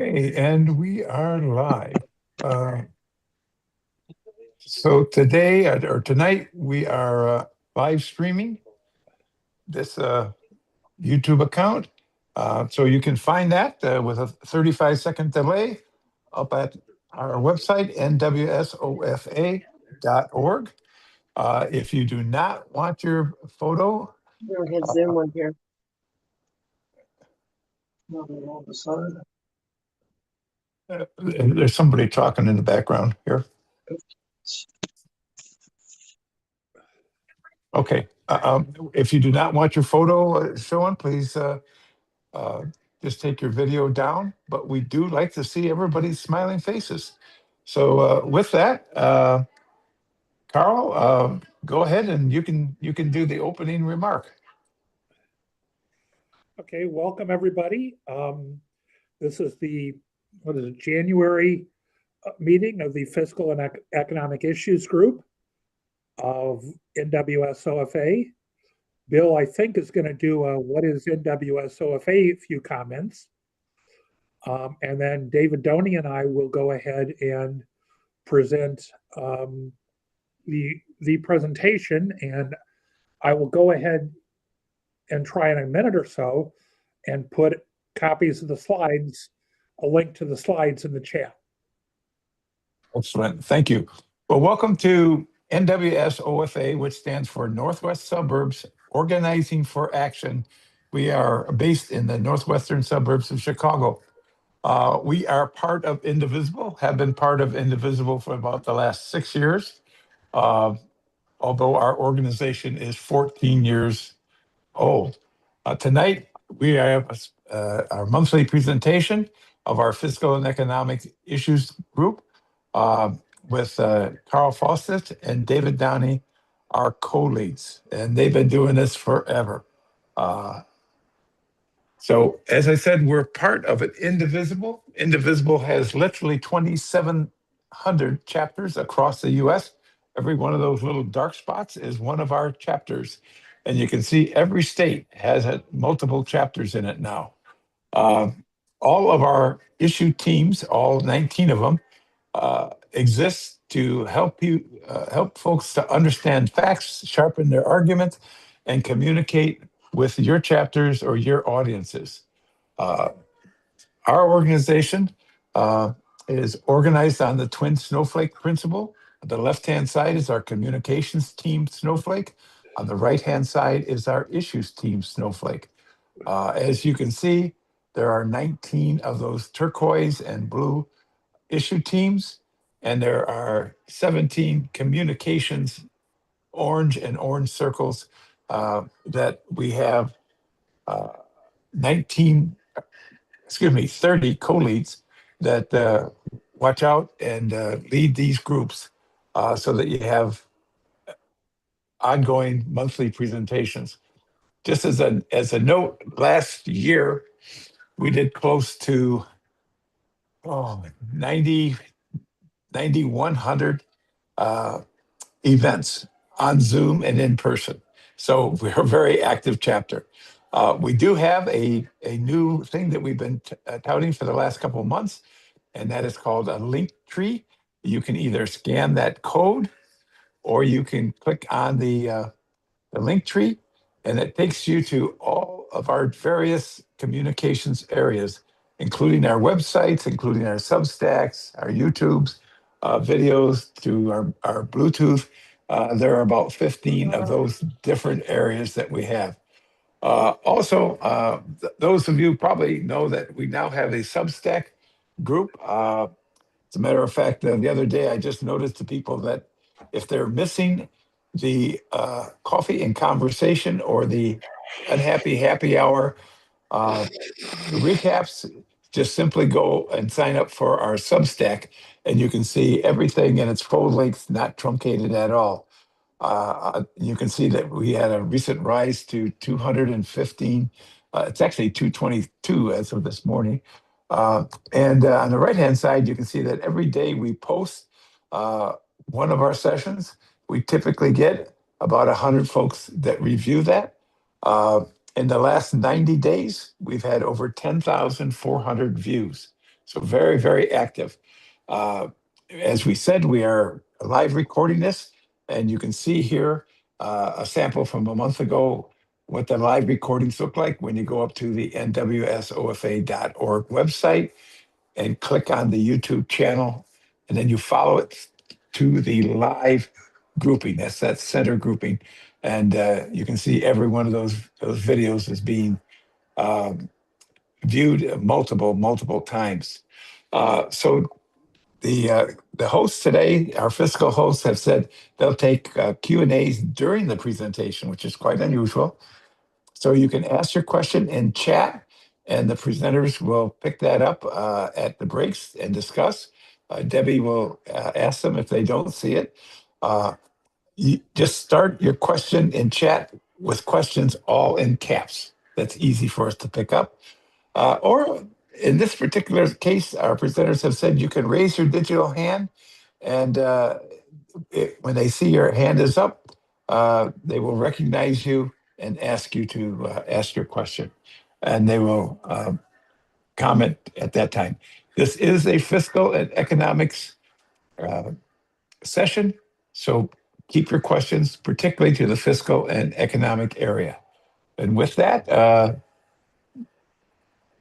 Okay, and we are live. Uh, so today or tonight, we are live streaming this YouTube account. So you can find that with a 35-second delay up at our website, NWSOFA.org. If you do not want your photo, We don't have Zoom on here. On the side. there's somebody talking in the background here. Okay. If you do not want your photo shown, please just take your video down. But we do like to see everybody's smiling faces. So with that, Carl, go ahead and you can do the opening remark. Okay, welcome everybody. This is the January meeting of the Fiscal and Economic Issues Group of NWSOFA. Bill, I think, is going to do what is NWSOFA, a few comments. And then David Doney and I will go ahead and present the presentation, and I will go ahead and try in a minute or so and put copies of the slides, a link to the slides in the chat. Excellent. Thank you. Well, welcome to NWSOFA, which stands for Northwest Suburbs Organizing for Action. We are based in the northwestern suburbs of Chicago. We are part of Indivisible, have been part of Indivisible for about the last 6 years, although our organization is 14 years old. Tonight, we have our monthly presentation of our Fiscal and Economic Issues Group with Carl Fawcett and David Downey, our co-leads, and they've been doing this forever. So as I said, we're part of it. Indivisible. Indivisible has literally 2,700 chapters across the U.S. Every one of those little dark spots is one of our chapters. And you can see every state has multiple chapters in it now. All of our issue teams, all 19 of them, exist to help folks to understand facts, sharpen their arguments, and communicate with your chapters or your audiences. Our organization is organized on the twin snowflake principle. On the left-hand side is our communications team snowflake. On the right-hand side is our issues team snowflake. As you can see, there are 19 of those turquoise and blue issue teams, and there are 17 communications orange and orange circles that we have 30 co-leads that watch out and lead these groups so that you have ongoing monthly presentations. Just as a note, last year we did close to 9,100 events on Zoom and in person. So we're a very active chapter. We do have a new thing that we've been touting for the last couple of months, and that is called a link tree. You can either scan that code or you can click on the link tree, and it takes you to all of our various communications areas, including our websites, including our Substacks, our YouTubes, videos, to our Bluetooth. There are about 15 of those different areas that we have. Also, those of you probably know that we now have a Substack group. As a matter of fact, the other day I just noticed to people that if they're missing the coffee and conversation or the unhappy happy hour recaps, just simply go and sign up for our Substack, and you can see everything in its full length, not truncated at all. You can see that we had a recent rise to 215. It's actually 222 as of this morning. And on the right-hand side, you can see that every day we post one of our sessions. We typically get about 100 folks that review that. In the last 90 days, we've had over 10,400 views. So very, very active. As we said, we are live recording this, and you can see here a sample from a month ago what the live recordings look like when you go up to the NWSOFA.org website and click on the YouTube channel, and then you follow it to the live grouping. That's that center grouping, and you can see every one of those videos is being viewed multiple times. So the hosts today, our fiscal hosts, have said they'll take Q&As during the presentation, which is quite unusual. So you can ask your question in chat, and the presenters will pick that up at the breaks and discuss. Debbie will ask them if they don't see it. You just start your question in chat with questions all in caps. That's easy for us to pick up. Or in this particular case, our presenters have said you can raise your digital hand, and when they see your hand is up, they will recognize you and ask you to ask your question, and they will comment at that time. This is a fiscal and economics session, so keep your questions particularly to the fiscal and economic area. And with that,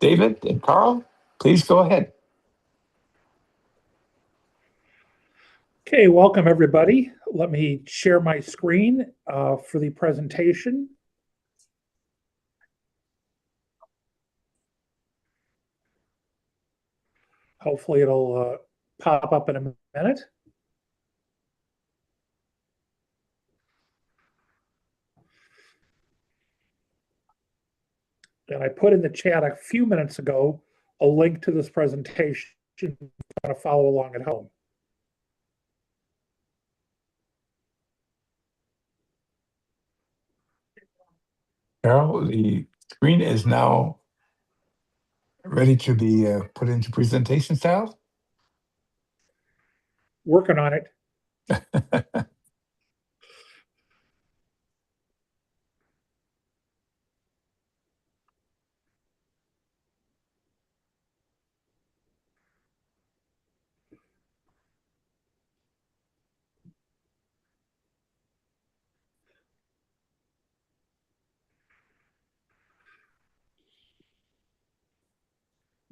David and Carl, please go ahead. Okay, welcome everybody. Let me share my screen for the presentation. Hopefully it'll pop up in a minute. And I put in the chat a few minutes ago a link to this presentation if you want to follow along at home. Carol, the screen is now ready to be put into presentation style. Working on it.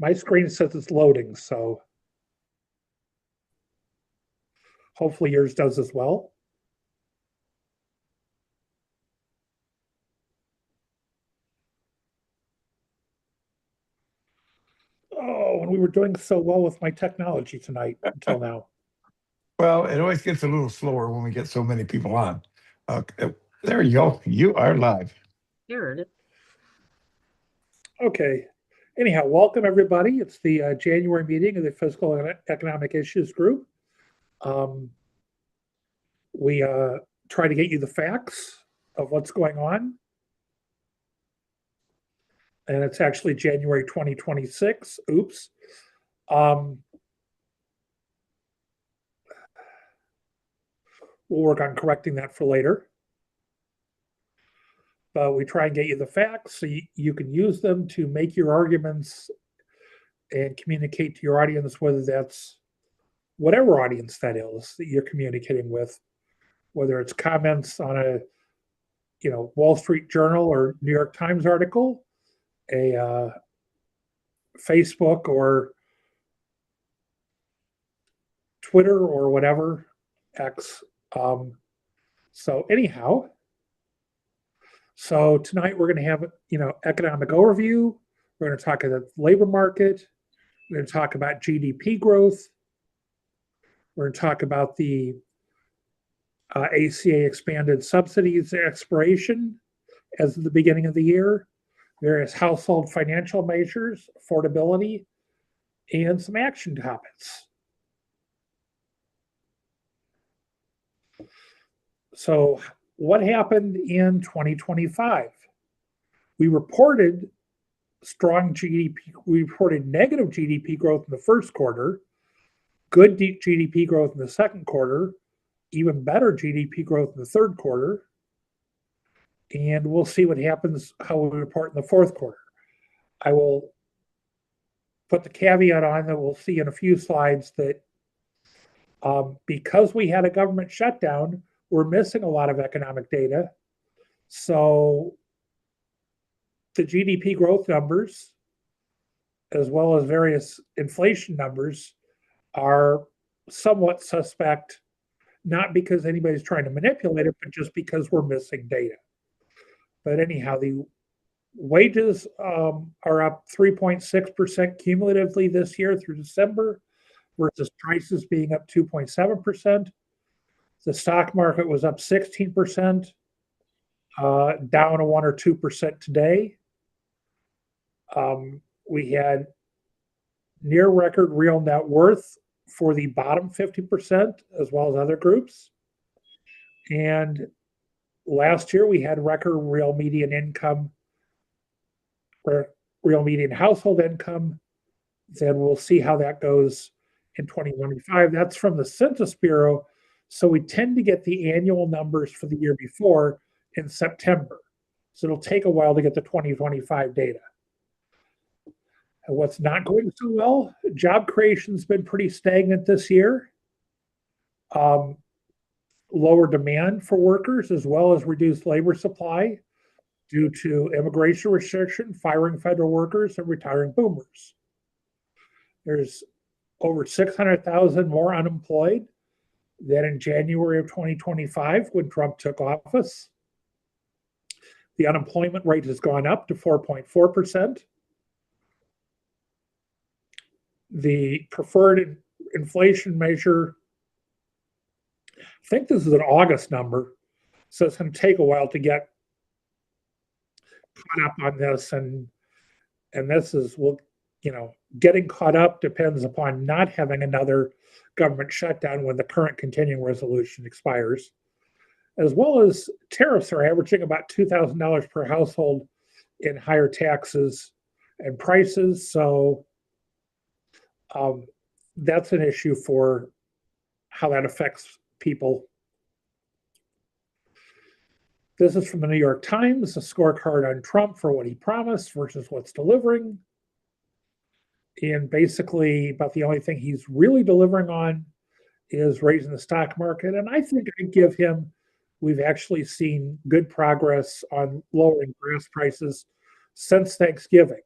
My screen says it's loading, so hopefully yours does as well. Oh, and we were doing so well with my technology tonight until now. Well, it always gets a little slower when we get so many people on. There you go. You are live. Here it is. Okay. Anyhow, welcome everybody. It's the January meeting of the Fiscal and Economic Issues Group. We try to get you the facts of what's going on. And it's actually January 2026. Oops. We'll work on correcting that for later. But we try and get you the facts so you can use them to make your arguments and communicate to your audience, whether that's whatever audience that is that you're communicating with, whether it's comments on a Wall Street Journal or New York Times article, a Facebook or Twitter or whatever, X. So anyhow, so tonight we're going to have economic overview. We're going to talk about the labor market. We're going to talk about GDP growth. We're going to talk about the ACA expanded subsidies expiration as of the beginning of the year, various household financial measures, affordability, and some action topics. So what happened in 2025? We reported strong GDP. We reported negative GDP growth in the first quarter, good GDP growth in the second quarter, even better GDP growth in the third quarter. And we'll see what happens, how we report in the fourth quarter. I will put the caveat on that we'll see in a few slides that because we had a government shutdown, we're missing a lot of economic data. So the GDP growth numbers, as well as various inflation numbers, are somewhat suspect, not because anybody's trying to manipulate it, but just because we're missing data. But anyhow, the wages are up 3.6% cumulatively this year through December, versus prices being up 2.7%. The stock market was up 16%, down a 1 or 2% today. We had near record real net worth for the bottom 50%, as well as other groups. And last year we had record real median income, or real median household income. Then we'll see how that goes in 2025. That's from the Census Bureau. So we tend to get the annual numbers for the year before in September. So it'll take a while to get the 2025 data. And what's not going so well? Job creation's been pretty stagnant this year. Lower demand for workers, as well as reduced labor supply due to immigration restriction, firing federal workers, and retiring boomers. There's over 600,000 more unemployed than in January of 2025 when Trump took office. The unemployment rate has gone up to 4.4%. The preferred inflation measure, I think this is an August number, so it's going to take a while to get caught up on this, and this is, well, getting caught up depends upon not having another government shutdown when the current continuing resolution expires, as well as tariffs are averaging about $2,000 per household in higher taxes and prices. So that's an issue for how that affects people. This is from the New York Times, a scorecard on Trump for what he promised versus what's delivering. And basically, about the only thing he's really delivering on is raising the stock market. And I think I give him, we've actually seen good progress on lowering gas prices since Thanksgiving.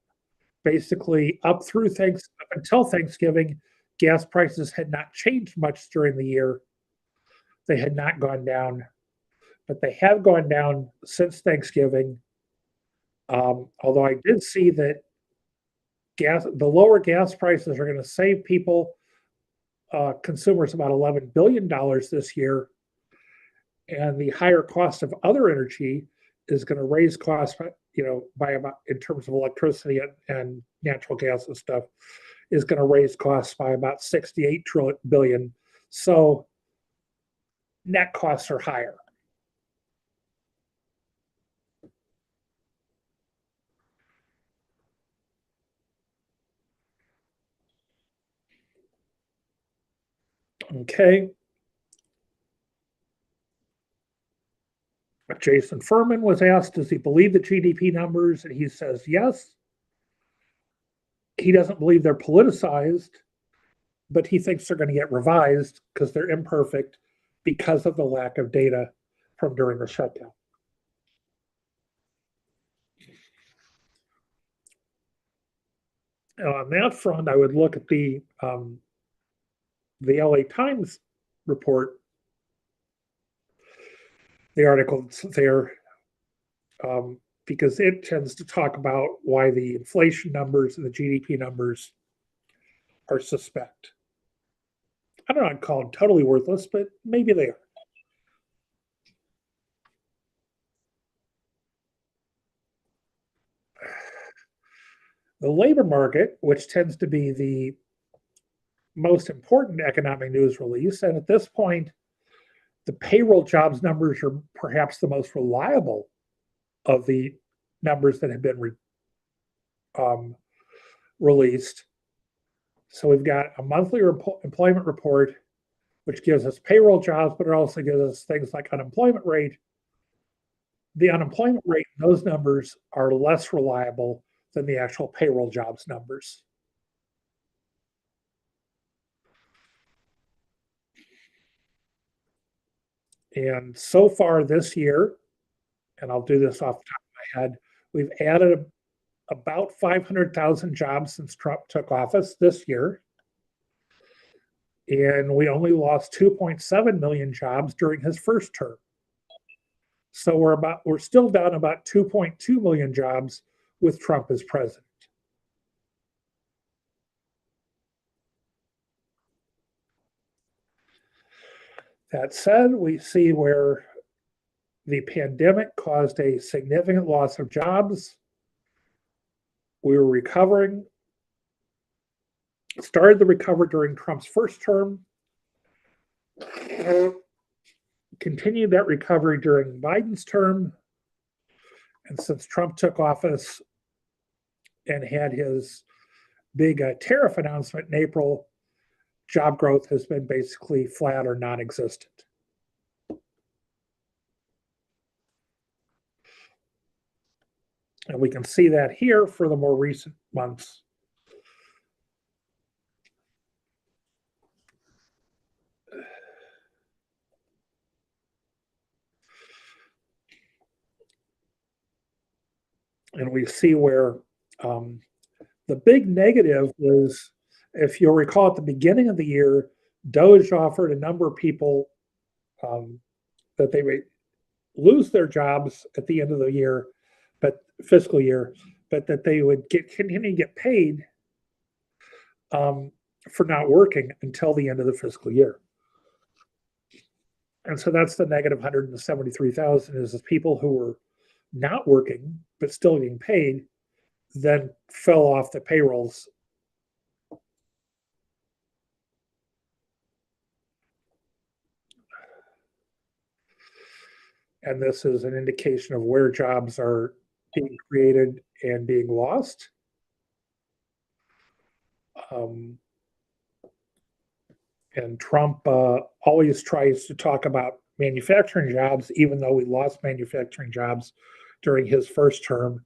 Basically, up until Thanksgiving, gas prices had not changed much during the year. They had not gone down, but they have gone down since Thanksgiving. Although I did see that the lower gas prices are going to save consumers about $11 billion this year. And the higher cost of other energy is going to raise costs, by about, in terms of electricity and natural gas and stuff, is going to raise costs by about 68 billion. So net costs are higher. Okay. Jason Furman was asked, does he believe the GDP numbers? And he says yes. He doesn't believe they're politicized, but he thinks they're going to get revised because they're imperfect because of the lack of data from during the shutdown. On that front, I would look at the LA Times report, the article there, because it tends to talk about why the inflation numbers and the GDP numbers are suspect. I don't know, I'd call them totally worthless, but maybe they are. The labor market, which tends to be the most important economic news release, and at this point, the payroll jobs numbers are perhaps the most reliable of the numbers that have been released. So we've got a monthly employment report, which gives us payroll jobs, but it also gives us things like unemployment rate. The unemployment rate, those numbers are less reliable than the actual payroll jobs numbers. And so far this year, and I'll do this off the top of my head, we've added about 500,000 jobs since Trump took office this year. And we only lost 2.7 million jobs during his first term. So we're still down about 2.2 million jobs with Trump as president. That said, we see where the pandemic caused a significant loss of jobs. We were recovering, started the recovery during Trump's first term, continued that recovery during Biden's term. And since Trump took office and had his big tariff announcement in April, job growth has been basically flat or non-existent. And we can see that here for the more recent months. And we see where the big negative was, if you'll recall at the beginning of the year, DOGE offered a number of people that they would lose their jobs at the end of the year, but fiscal year, but that they would continue to get paid for not working until the end of the fiscal year. And so that's the negative 173,000 is the people who were not working but still getting paid then fell off the payrolls. And this is an indication of where jobs are being created and being lost. And Trump always tries to talk about manufacturing jobs, even though we lost manufacturing jobs during his first term,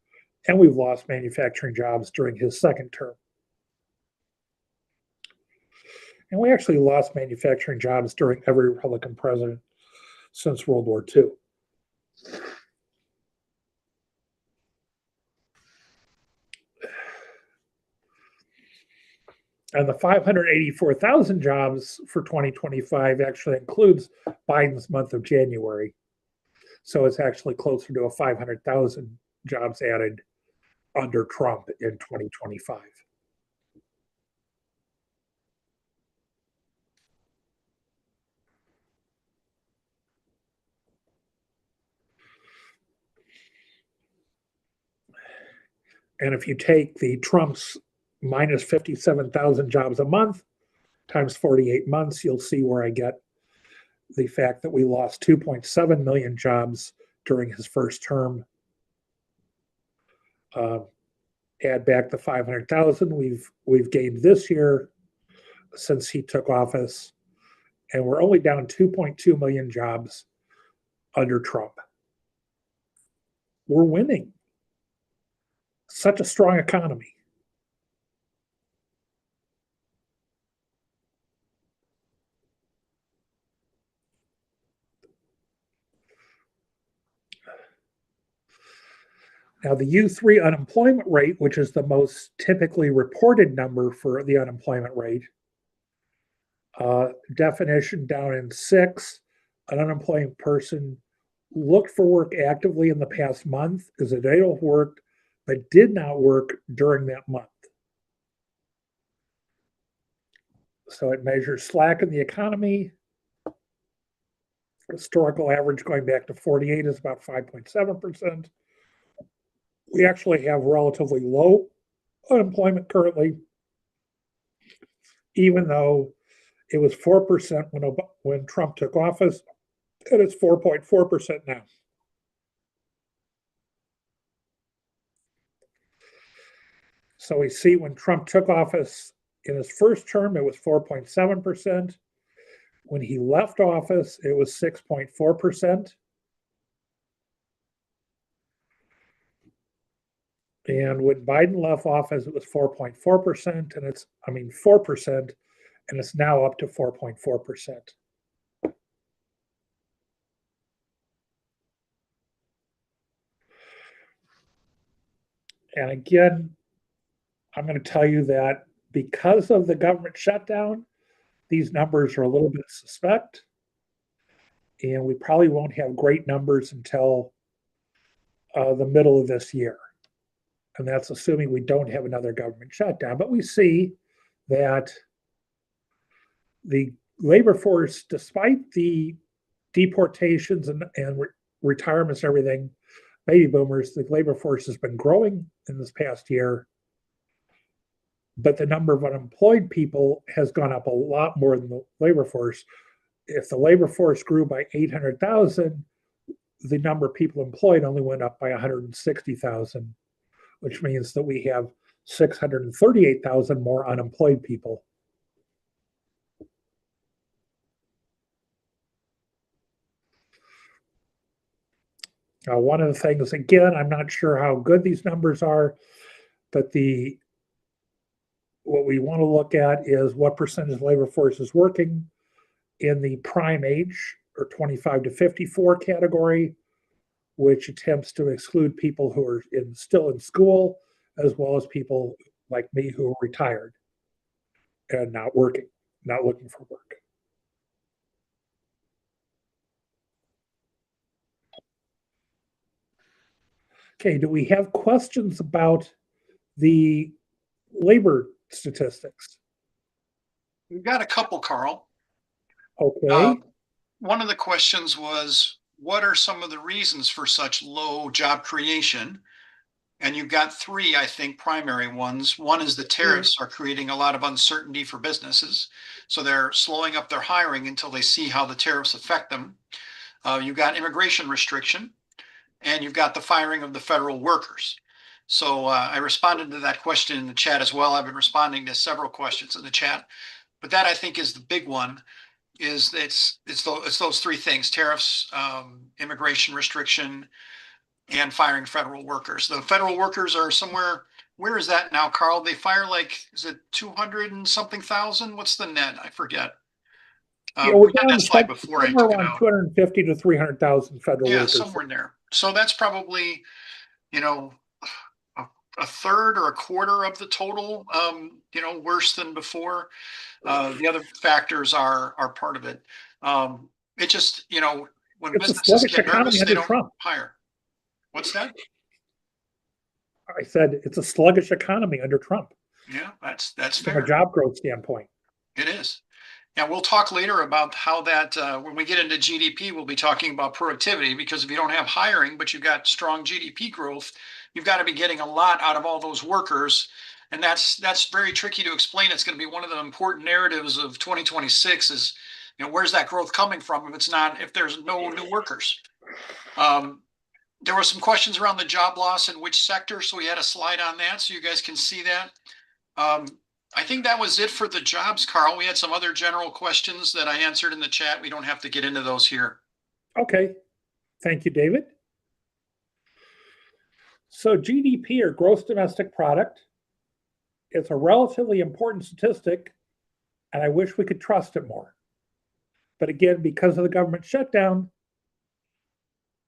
and we've lost manufacturing jobs during his second term. And we actually lost manufacturing jobs during every Republican president since World War II. And the 584,000 jobs for 2025 actually includes Biden's month of January. So it's actually closer to 500,000 jobs added under Trump in 2025. And if you take the Trump's minus 57,000 jobs a month times 48 months, you'll see where I get the fact that we lost 2.7 million jobs during his first term. Add back the 500,000 we've gained this year since he took office, and we're only down 2.2 million jobs under Trump. We're winning. Such a strong economy. Now, the U3 unemployment rate, which is the most typically reported number for the unemployment rate, definition down in 6, an unemployed person looked for work actively in the past month, is a day of work, but did not work during that month. So it measures slack in the economy. Historical average going back to 48 is about 5.7%. We actually have relatively low unemployment currently, even though it was 4% when Trump took office, and it's 4.4% now. So we see when Trump took office in his first term, it was 4.7%. When he left office, it was 6.4%. And when Biden left office, it was 4.4%, and 4%, and it's now up to 4.4%. And again, I'm going to tell you that because of the government shutdown, these numbers are a little bit suspect. And we probably won't have great numbers until the middle of this year. And that's assuming we don't have another government shutdown. But we see that the labor force, despite the deportations and retirements and everything, baby boomers, the labor force has been growing in this past year. But the number of unemployed people has gone up a lot more than the labor force. If the labor force grew by 800,000, the number of people employed only went up by 160,000, which means that we have 638,000 more unemployed people. Now, one of the things, again, I'm not sure how good these numbers are, but what we want to look at is what percentage of labor force is working in the prime age or 25 to 54 category, which attempts to exclude people who are still in school, as well as people like me who are retired and not working, not looking for work. Okay, do we have questions about the labor statistics? We've got a couple, Carl. Okay. One of the questions was, what are some of the reasons for such low job creation? And you've got three, I think, primary ones. One is the tariffs are creating a lot of uncertainty for businesses. So they're slowing up their hiring until they see how the tariffs affect them. You've got immigration restriction, and you've got the firing of the federal workers. So I responded to that question in the chat as well. I've been responding to several questions in the chat, but that I think is the big one. It's those three things: tariffs, immigration restriction, and firing federal workers. The federal workers are somewhere. Where is that now, Carl? They fire is it 200 and something thousand? What's the net? I forget. We're we had down that slide before I somewhere took it around out. 250 to 300,000 federal Yeah, workers. somewhere in there. So that's probably, a third or a quarter of the total, worse than before. The other factors are part of it. It just, when It's a businesses sluggish get economy nervous, they under don't Trump. hire. What's that? I said it's a sluggish economy under Trump Yeah, that's from fair. a job growth standpoint. It is. Yeah, we'll talk later about how that, when we get into GDP, we'll be talking about productivity, because if you don't have hiring, but you've got strong GDP growth, you've got to be getting a lot out of all those workers. And that's very tricky to explain. It's going to be one of the important narratives of 2026 is, where's that growth coming from if there's no new workers? There were some questions around the job loss in which sector. So we had a slide on that so you guys can see that. I think that was it for the jobs, Carl. We had some other general questions that I answered in the chat. We don't have to get into those here. Okay. Thank you, David. So GDP, or gross domestic product, it's a relatively important statistic, and I wish we could trust it more. But again, because of the government shutdown,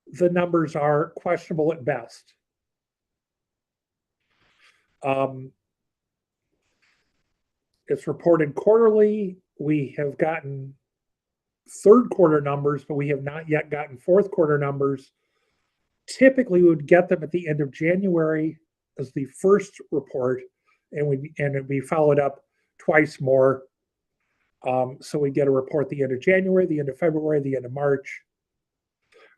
the numbers are questionable at best. It's reported quarterly. We have gotten third quarter numbers, but we have not yet gotten fourth quarter numbers. Typically, we would get them at the end of January as the first report, and it'd be followed up twice more. So we get a report the end of January, the end of February, the end of March,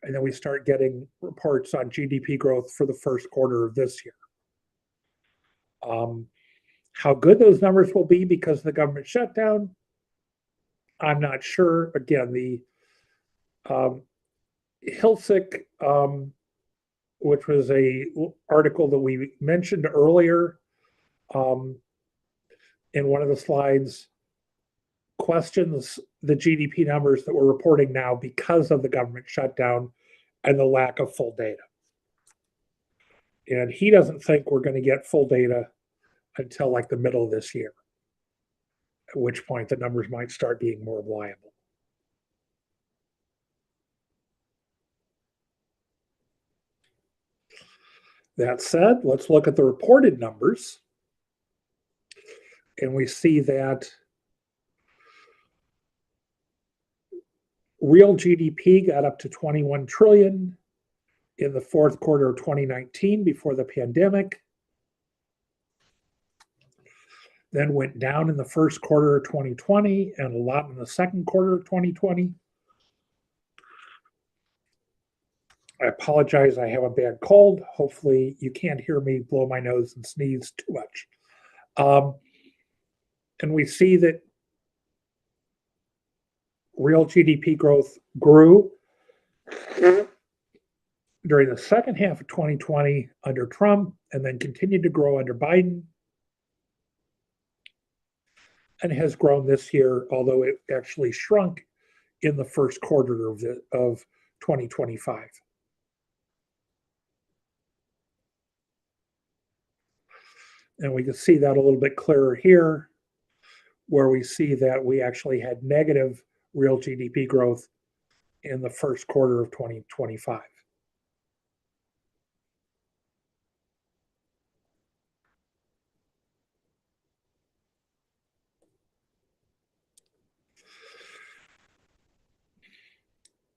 and then we start getting reports on GDP growth for the first quarter of this year. How good those numbers will be because of the government shutdown, I'm not sure. Again, the Hilsick, which was a article that we mentioned earlier in one of the slides, questions the GDP numbers that we're reporting now because of the government shutdown and the lack of full data. And he doesn't think we're going to get full data until the middle of this year, at which point the numbers might start being more reliable. That said, let's look at the reported numbers. And we see that real GDP got up to 21 trillion in the fourth quarter of 2019 before the pandemic, then went down in the first quarter of 2020 and a lot in the second quarter of 2020. I apologize, I have a bad cold. Hopefully you can't hear me blow my nose and sneeze too much. And we see that real GDP growth grew during the second half of 2020 under Trump and then continued to grow under Biden and has grown this year, although it actually shrunk in the first quarter of 2025. And we can see that a little bit clearer here, where we see that we actually had negative real GDP growth in the first quarter of 2025.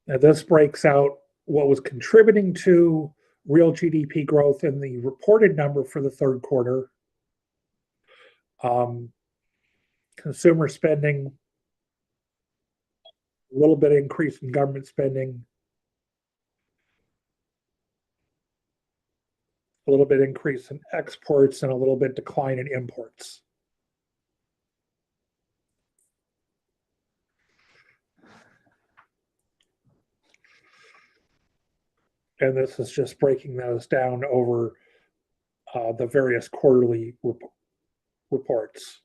Now, this breaks out what was contributing to real GDP growth in the reported number for the third quarter. Consumer spending, a little bit of increase in government spending, a little bit increase in exports, and a little bit decline in imports. And this is just breaking those down over the various quarterly reports.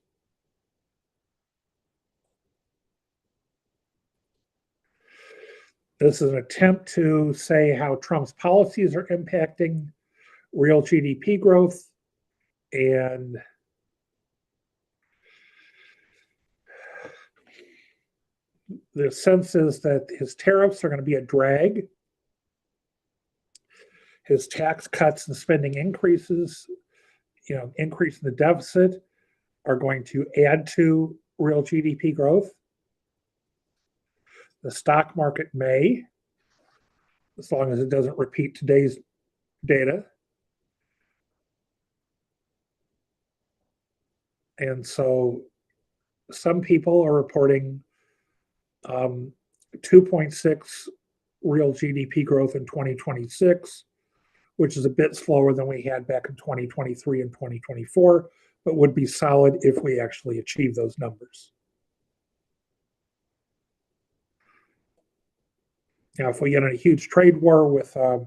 This is an attempt to say how Trump's policies are impacting real GDP growth, and the sense is that his tariffs are going to be a drag. His tax cuts and spending increases, increase in the deficit, are going to add to real GDP growth. The stock market may, as long as it doesn't repeat today's data. And so some people are reporting 2.6 real GDP growth in 2026, which is a bit slower than we had back in 2023 and 2024, but would be solid if we actually achieve those numbers. Now, if we get in a huge trade war with our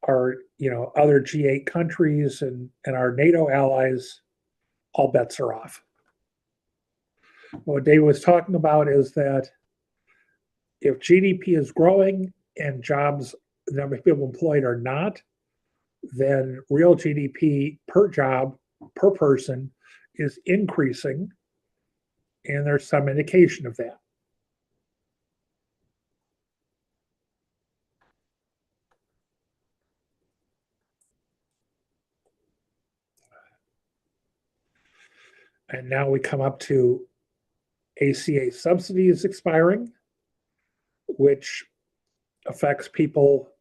other G8 countries and our NATO allies, all bets are off. What Dave was talking about is that if GDP is growing and jobs, the number of people employed are not, then real GDP per job, per person is increasing, and there's some indication of that. And now we come up to ACA subsidies expiring, which affects people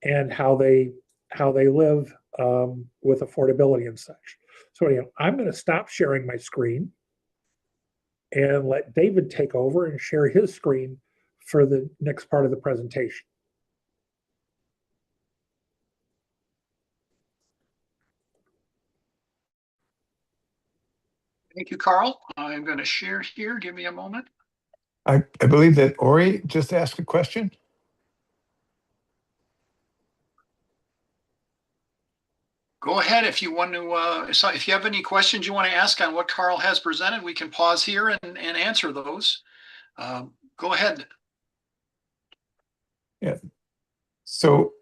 and how they live with affordability and such. So anyhow, I'm going to stop sharing my screen and let David take over and share his screen for the next part of the presentation. Thank you, Carl. I'm going to share here. Give me a moment. I believe that Ori just asked a question. Go ahead if you want to. So if you have any questions you want to ask on what Carl has presented, we can pause here and answer those. Go ahead. Yeah. So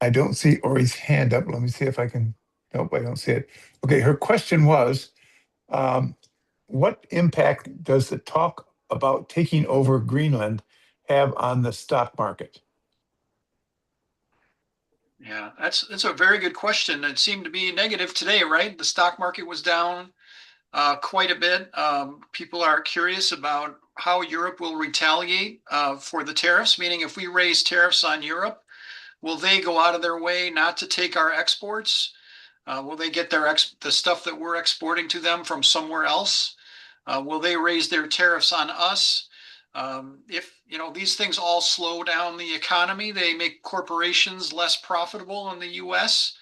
I don't see Ori's hand up. Let me see if I can. Nope, I don't see it. Okay, her question was, what impact does the talk about taking over Greenland have on the stock market? Yeah, that's a very good question. It seemed to be negative today, right? The stock market was down quite a bit. People are curious about how Europe will retaliate for the tariffs, meaning if we raise tariffs on Europe, will they go out of their way not to take our exports? Will they get the stuff that we're exporting to them from somewhere else? Will they raise their tariffs on us? If these things all slow down the economy, they make corporations less profitable in the U.S.,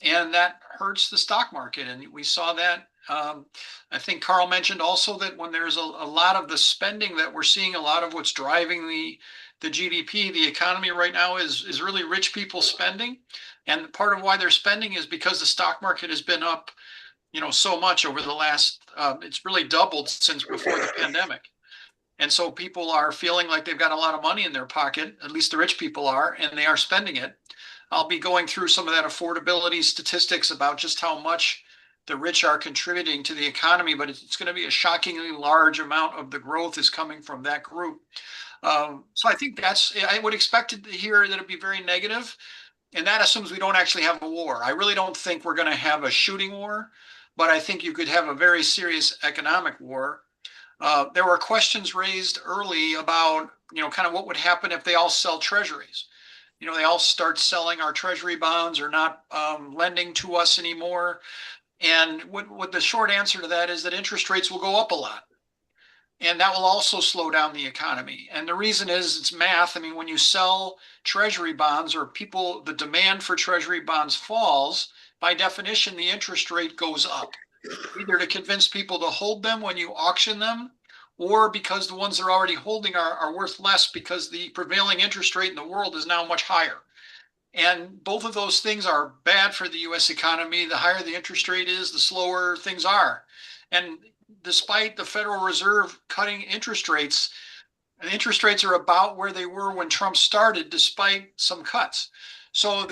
and that hurts the stock market. And we saw that. I think Carl mentioned also that when there's a lot of the spending that we're seeing, a lot of what's driving the GDP, the economy right now is really rich people spending. And part of why they're spending is because the stock market has been up, so much over the last, it's really doubled since before the pandemic. And so people are feeling like they've got a lot of money in their pocket, at least the rich people are, and they are spending it. I'll be going through some of that affordability statistics about just how much the rich are contributing to the economy, but it's going to be a shockingly large amount of the growth is coming from that group. So I think I would expect to hear that it'd be very negative, and that assumes we don't actually have a war. I really don't think we're going to have a shooting war, but I think you could have a very serious economic war. There were questions raised early about, kind of what would happen if they all sell treasuries. They all start selling our treasury bonds or not lending to us anymore. And what the short answer to that is that interest rates will go up a lot. And that will also slow down the economy. And the reason is it's math. I mean, when you sell treasury bonds or the demand for treasury bonds falls, by definition, the interest rate goes up, either to convince people to hold them when you auction them, or because the ones they're already holding are worth less because the prevailing interest rate in the world is now much higher. And both of those things are bad for the US economy. The higher the interest rate is, the slower things are. And despite the Federal Reserve cutting interest rates, and interest rates are about where they were when Trump started, despite some cuts. So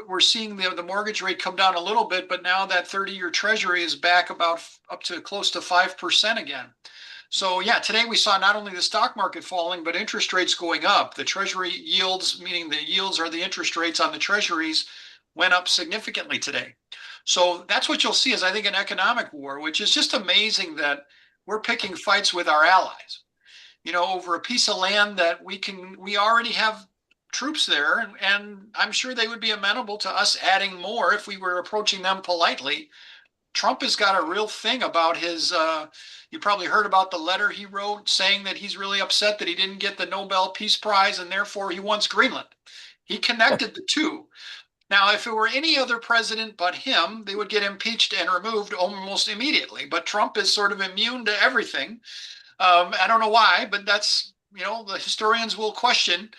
we're seeing the mortgage rate come down a little bit, but now that 30-year Treasury is back about up to close to 5% again. So yeah, today we saw not only the stock market falling, but interest rates going up. The Treasury yields, meaning the yields are the interest rates on the Treasuries, went up significantly today. So that's what you'll see is, I think, an economic war, which is just amazing that we're picking fights with our allies, over a piece of land that we already have troops there. And I'm sure they would be amenable to us adding more if we were approaching them politely. Trump has got a real thing about you probably heard about the letter he wrote saying that he's really upset that he didn't get the Nobel Peace Prize and therefore he wants Greenland. He connected the two. Now, if it were any other president but him, they would get impeached and removed almost immediately. But Trump is sort of immune to everything. I don't know why, but that's, the historians will question,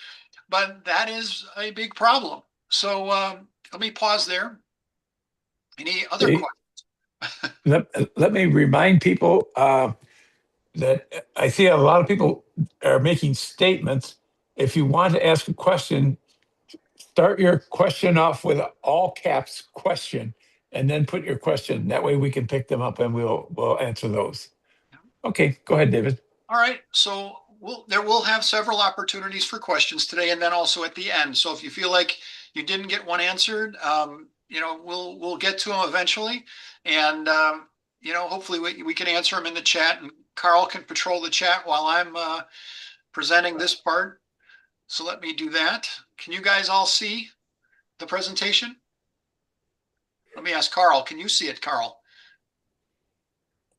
but that is a big problem. So let me pause there. Any other questions? Let me remind people that I see a lot of people are making statements. If you want to ask a question, start your question off with all caps question, and then put your question. That way we can pick them up and we'll answer those. Okay, go ahead, David. All right, so we'll have several opportunities for questions today, and then also at the end. So if you feel like you didn't get one answered, we'll get to them eventually, and hopefully we can answer them in the chat, and Carl can patrol the chat while I'm presenting this part. So let me do that. Can you guys all see the presentation? Let me ask Carl. Can you see it, Carl?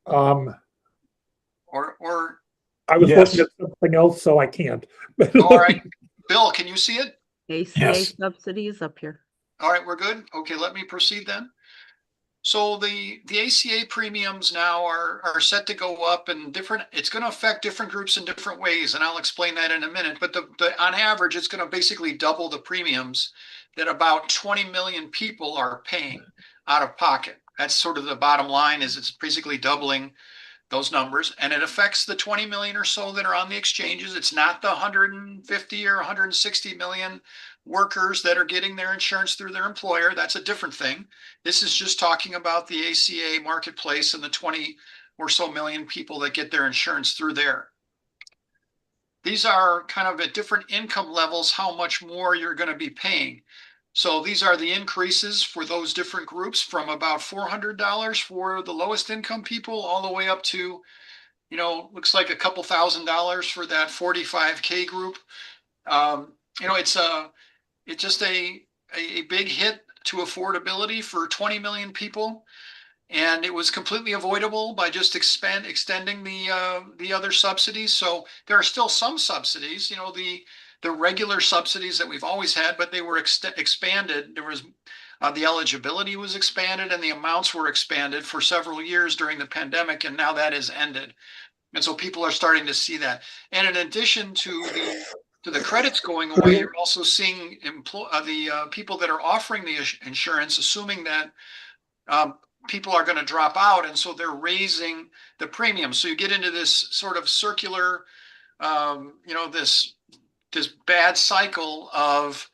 Or I was Yes. looking at something else, so I can't. all right, Bill, can you see it? ACA Yes. subsidies up here. All right, we're good. Okay, let me proceed then. So the ACA premiums now are set to go up, and it's going to affect different groups in different ways, and I'll explain that in a minute. But on average, it's going to basically double the premiums that about 20 million people are paying out of pocket. That's sort of the bottom line, is it's basically doubling those numbers, and it affects the 20 million or so that are on the exchanges. It's not the 150 or 160 million workers that are getting their insurance through their employer. That's a different thing. This is just talking about the ACA marketplace and the 20 or so million people that get their insurance through there. These are kind of at different income levels, how much more you're going to be paying. So these are the increases for those different groups from about $400 for the lowest income people all the way up to, looks like a couple $1,000s for that 45K group. It's just a big hit to affordability for 20 million people. And it was completely avoidable by just extending the other subsidies. So there are still some subsidies, the regular subsidies that we've always had, but they were expanded. There was the eligibility was expanded and the amounts were expanded for several years during the pandemic, and now that is ended. And so people are starting to see that. And in addition to the credits going away, you're also seeing the people that are offering the insurance, assuming that people are going to drop out, and so they're raising the premium. So you get into this sort of circular, this bad cycle of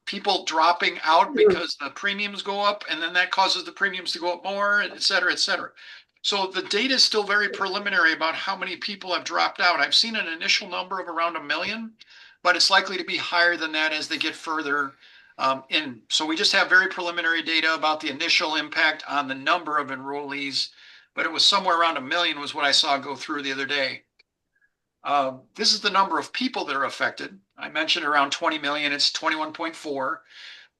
people dropping out because the premiums go up, and then that causes the premiums to go up more, et cetera, et cetera. So the data is still very preliminary about how many people have dropped out. I've seen an initial number of around 1 million, but it's likely to be higher than that as they get further in. So we just have very preliminary data about the initial impact on the number of enrollees, but it was somewhere around 1 million was what I saw go through the other day. This is the number of people that are affected. I mentioned around 20 million, it's 21.4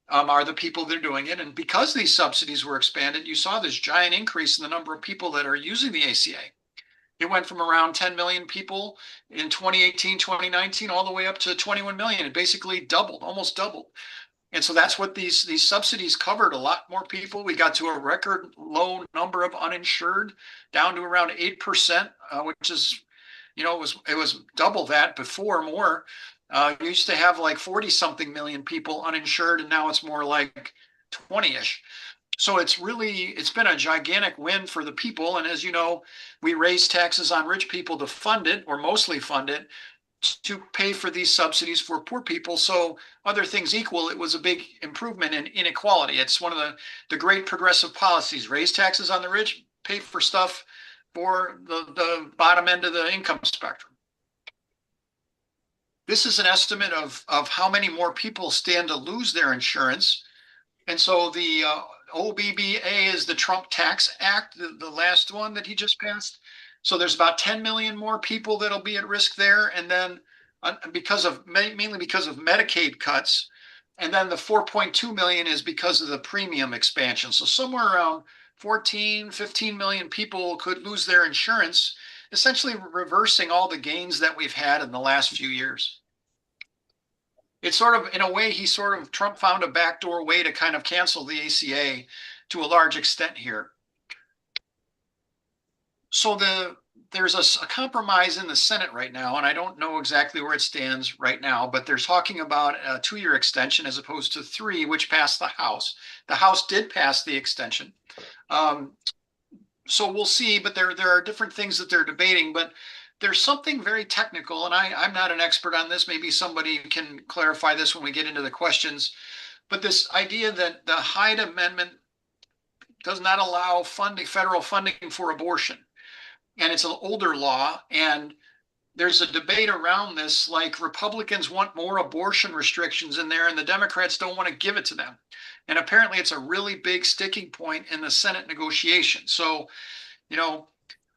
are the people that are doing it. And because these subsidies were expanded, you saw this giant increase in the number of people that are using the ACA. It went from around 10 million people in 2018, 2019, all the way up to 21 million. It basically doubled, almost doubled. And so that's what these subsidies covered, a lot more people. We got to a record low number of uninsured, down to around 8%, which is, it was double that before, more. You used to have like 40 something million people uninsured, and now it's more like 20-ish. So it's been a gigantic win for the people. And as you know, we raise taxes on rich people to fund it, or mostly fund it, to pay for these subsidies for poor people. So other things equal, it was a big improvement in inequality. It's one of the great progressive policies: raise taxes on the rich, pay for stuff for the bottom end of the income spectrum. This is an estimate of how many more people stand to lose their insurance. And so the OBBA is the Trump Tax Act, the last one that he just passed. So there's about 10 million more people that'll be at risk there. And then mainly because of Medicaid cuts. And then the 4.2 million is because of the premium expansion. So somewhere around 14, 15 million people could lose their insurance, essentially reversing all the gains that we've had in the last few years. It's sort of, in a way, Trump found a backdoor way to kind of cancel the ACA to a large extent here. So there's a compromise in the Senate right now, and I don't know exactly where it stands right now, but they're talking about a 2-year extension as opposed to 3, which passed the House. The House did pass the extension. So we'll see, but there are different things that they're debating, but there's something very technical, and I'm not an expert on this. Maybe somebody can clarify this when we get into the questions, but this idea that the Hyde Amendment does not allow federal funding for abortion. And it's an older law, and there's a debate around this, like Republicans want more abortion restrictions in there and the Democrats don't want to give it to them. And apparently it's a really big sticking point in the Senate negotiation. So,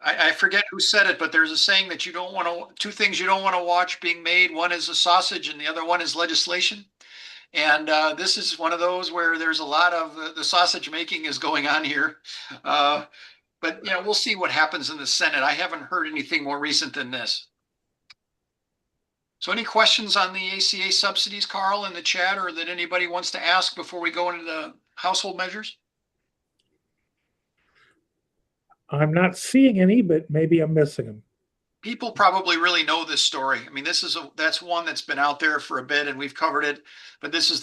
I forget who said it, but there's a saying that two things you don't want to watch being made. One is a sausage and the other one is legislation. And this is one of those where there's a lot of the sausage making is going on here. But we'll see what happens in the Senate. I haven't heard anything more recent than this. So any questions on the ACA subsidies, Carl, in the chat, or that anybody wants to ask before we go into the household measures? I'm not seeing any, but maybe I'm missing them. People probably really know this story. I mean, that's one that's been out there for a bit and we've covered it, but that's just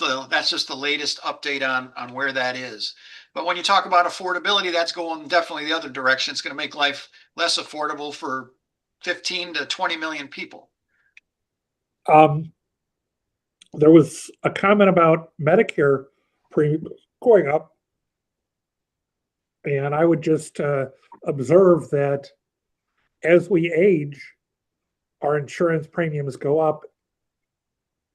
the latest update on where that is. But when you talk about affordability, that's going definitely the other direction. It's going to make life less affordable for 15 to 20 million people. There was a comment about Medicare premiums going up, and I would just observe that as we age, our insurance premiums go up,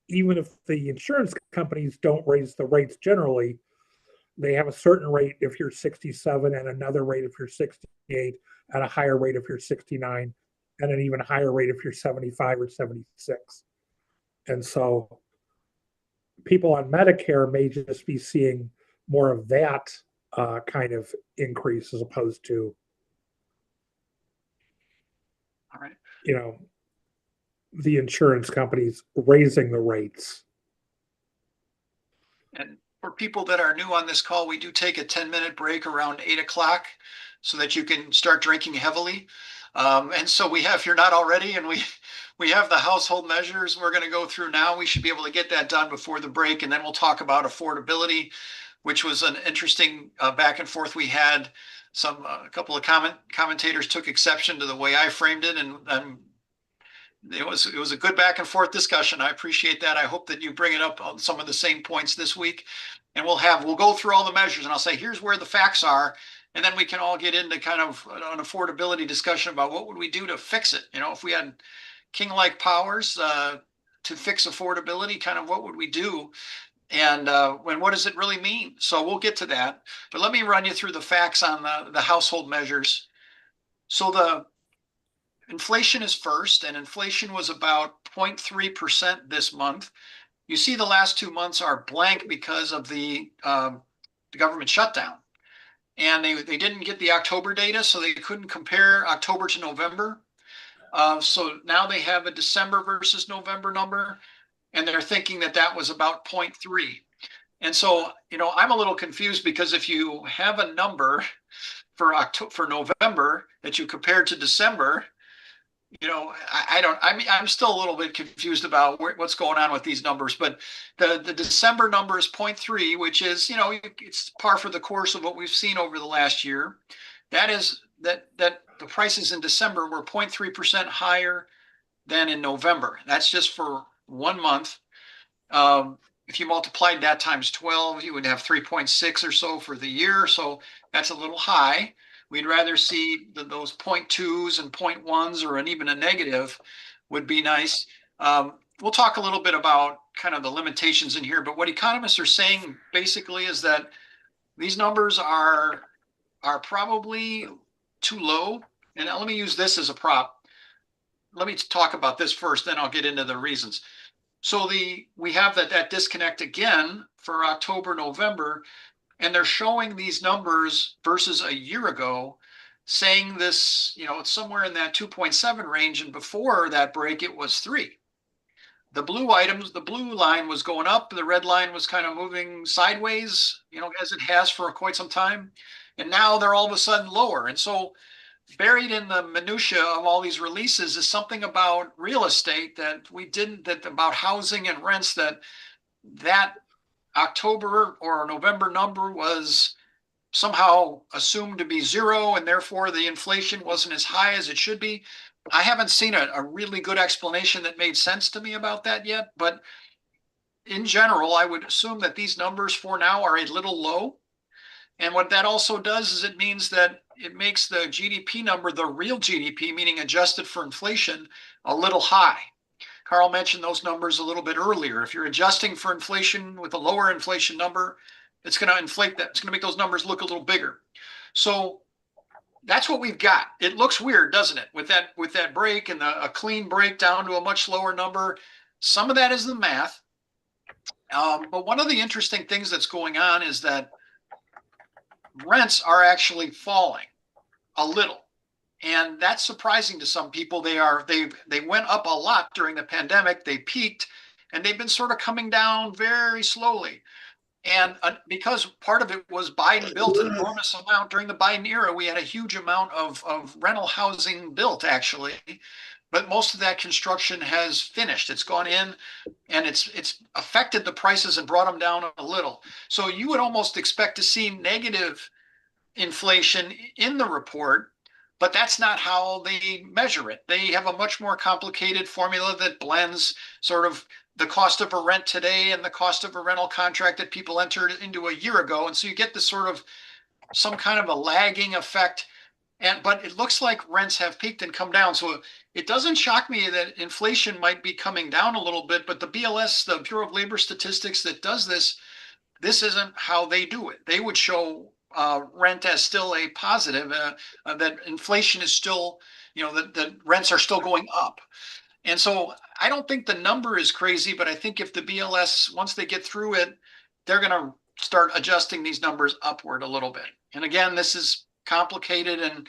even if the insurance companies don't raise the rates generally, they have a certain rate if you're 67 and another rate if you're 68 and a higher rate if you're 69 and an even higher rate if you're 75 or 76. And so people on Medicare may just be seeing more of that kind of increase as opposed to, All right. you know, the insurance companies raising the rates. And for people that are new on this call, we do take a 10-minute break around 8 o'clock so that you can start drinking heavily. And so we have, if you're not already, and we have the household measures we're going to go through now. We should be able to get that done before the break. And then we'll talk about affordability, which was an interesting back and forth we had. A couple of commentators took exception to the way I framed it, and it was a good back and forth discussion. I appreciate that. I hope that you bring it up on some of the same points this week, and we'll go through all the measures, and I'll say, here's where the facts are. And then we can all get into kind of an affordability discussion about what would we do to fix it. You know, if we had king-like powers to fix affordability, kind of what would we do? And what does it really mean? So we'll get to that. But let me run you through the facts on the household measures. So the inflation is first, and inflation was about 0.3% this month. You see the last 2 months are blank because of the government shutdown. And they didn't get the October data, so they couldn't compare October to November. So now they have a December versus November number, and they're thinking that was about 0.3. And so, you know, I'm a little confused because if you have a number for November that you compare to December, you know, I'm still a little bit confused about what's going on with these numbers, but the December number is 0.3, which is, you know, it's par for the course of what we've seen over the last year. That is that the prices in December were 0.3% higher than in November. That's just for 1 month. If you multiplied that times 12, you would have 3.6 or so for the year. So that's a little high. We'd rather see those 0.2s and 0.1s or even a negative would be nice. We'll talk a little bit about kind of the limitations in here, but what economists are saying basically is that these numbers are probably too low. And let me use this as a prop. Let me talk about this first, then I'll get into the reasons. So we have that disconnect again for October, November, and they're showing these numbers versus a year ago, saying this, you know, it's somewhere in that 2.7 range, and before that break, it was 3. The blue line was going up, the red line was kind of moving sideways, you know, as it has for quite some time, and now they're all of a sudden lower. And so buried in the minutia of all these releases is something about real estate that about housing and rents, that October or November number was somehow assumed to be 0, and therefore the inflation wasn't as high as it should be. I haven't seen a really good explanation that made sense to me about that yet, but in general, I would assume that these numbers for now are a little low. And what that also does is it means that it makes the GDP number, the real GDP, meaning adjusted for inflation, a little high. Carl mentioned those numbers a little bit earlier. If you're adjusting for inflation with a lower inflation number, it's going to inflate that. It's going to make those numbers look a little bigger. So that's what we've got. It looks weird, doesn't it? With that break and a clean break down to a much lower number. Some of that is the math. But one of the interesting things that's going on is that rents are actually falling a little. And that's surprising to some people. They went up a lot during the pandemic. They peaked, and they've been sort of coming down very slowly. And because part of it was Biden built an enormous amount during the Biden era, we had a huge amount of rental housing built, actually. But most of that construction has finished. It's gone in, and it's affected the prices and brought them down a little. So you would almost expect to see negative inflation in the report, but that's not how they measure it. They have a much more complicated formula that blends sort of the cost of a rent today and the cost of a rental contract that people entered into a year ago. And so you get this sort of some kind of a lagging effect But it looks like rents have peaked and come down. So it doesn't shock me that inflation might be coming down a little bit, but the BLS, the Bureau of Labor Statistics that does this isn't how they do it. They would show rent as still a positive, that inflation is still, that rents are still going up. And so I don't think the number is crazy, but I think if the BLS, once they get through it, they're going to start adjusting these numbers upward a little bit. And again, this is complicated, and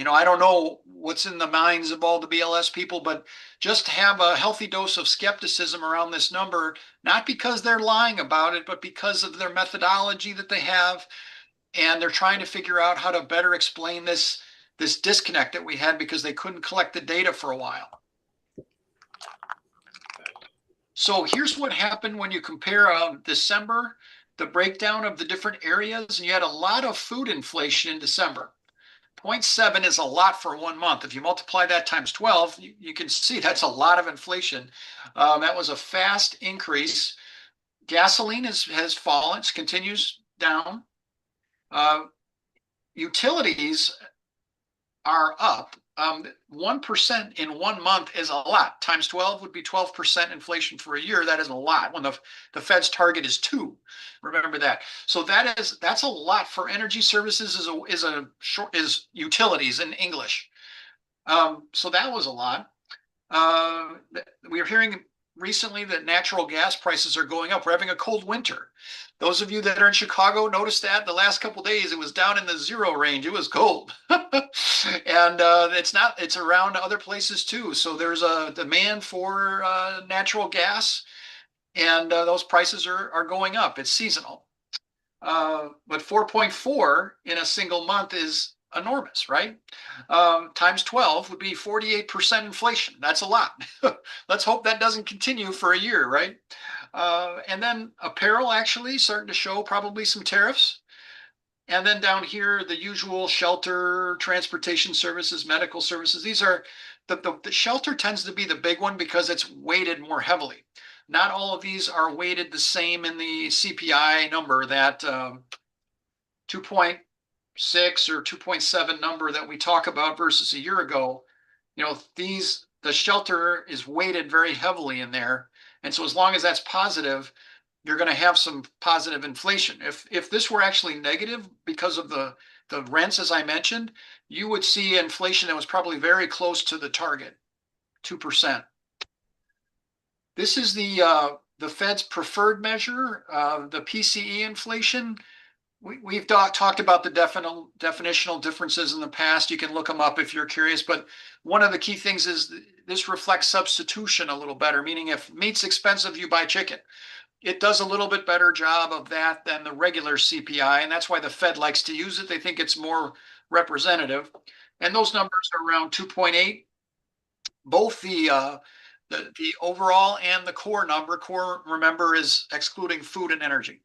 I don't know what's in the minds of all the BLS people, but just have a healthy dose of skepticism around this number, not because they're lying about it, but because of their methodology that they have. And they're trying to figure out how to better explain this disconnect that we had because they couldn't collect the data for a while. So here's what happened when you compare December, the breakdown of the different areas, and you had a lot of food inflation in December. 0.7 is a lot for 1 month. If you multiply that times 12, you can see that's a lot of inflation. That was a fast increase. Gasoline has fallen, it continues down. Utilities are up. 1% in 1 month is a lot. Times 12 would be 12% inflation for a year. That is a lot when the Fed's target is 2. Remember that. So that's a lot for energy services is utilities in English. So that was a lot. We are hearing recently that natural gas prices are going up. We're having a cold winter. Those of you that are in Chicago noticed that the last couple of days it was down in the 0 range. It was cold. And it's around other places too. So there's a demand for natural gas, and those prices are going up. It's seasonal. But 4.4 in a single month is enormous, right? Times 12 would be 48% inflation. That's a lot. Let's hope that doesn't continue for a year, right? And then apparel actually starting to show probably some tariffs. And then down here, the usual shelter, transportation services, medical services. These are the shelter tends to be the big one because it's weighted more heavily. Not all of these are weighted the same in the CPI number, that 2.6 or 2.7 number that we talk about versus a year ago. The shelter is weighted very heavily in there. And so as long as that's positive, you're going to have some positive inflation. If this were actually negative because of the rents, as I mentioned, you would see inflation that was probably very close to the target, 2%. This is the Fed's preferred measure, the PCE inflation. We've talked about the definitional differences in the past. You can look them up if you're curious. But one of the key things is this reflects substitution a little better, meaning if meat's expensive, you buy chicken. It does a little bit better job of that than the regular CPI, and that's why the Fed likes to use it. They think it's more representative. And those numbers are around 2.8. Both the overall and the core number. Core, remember, is excluding food and energy.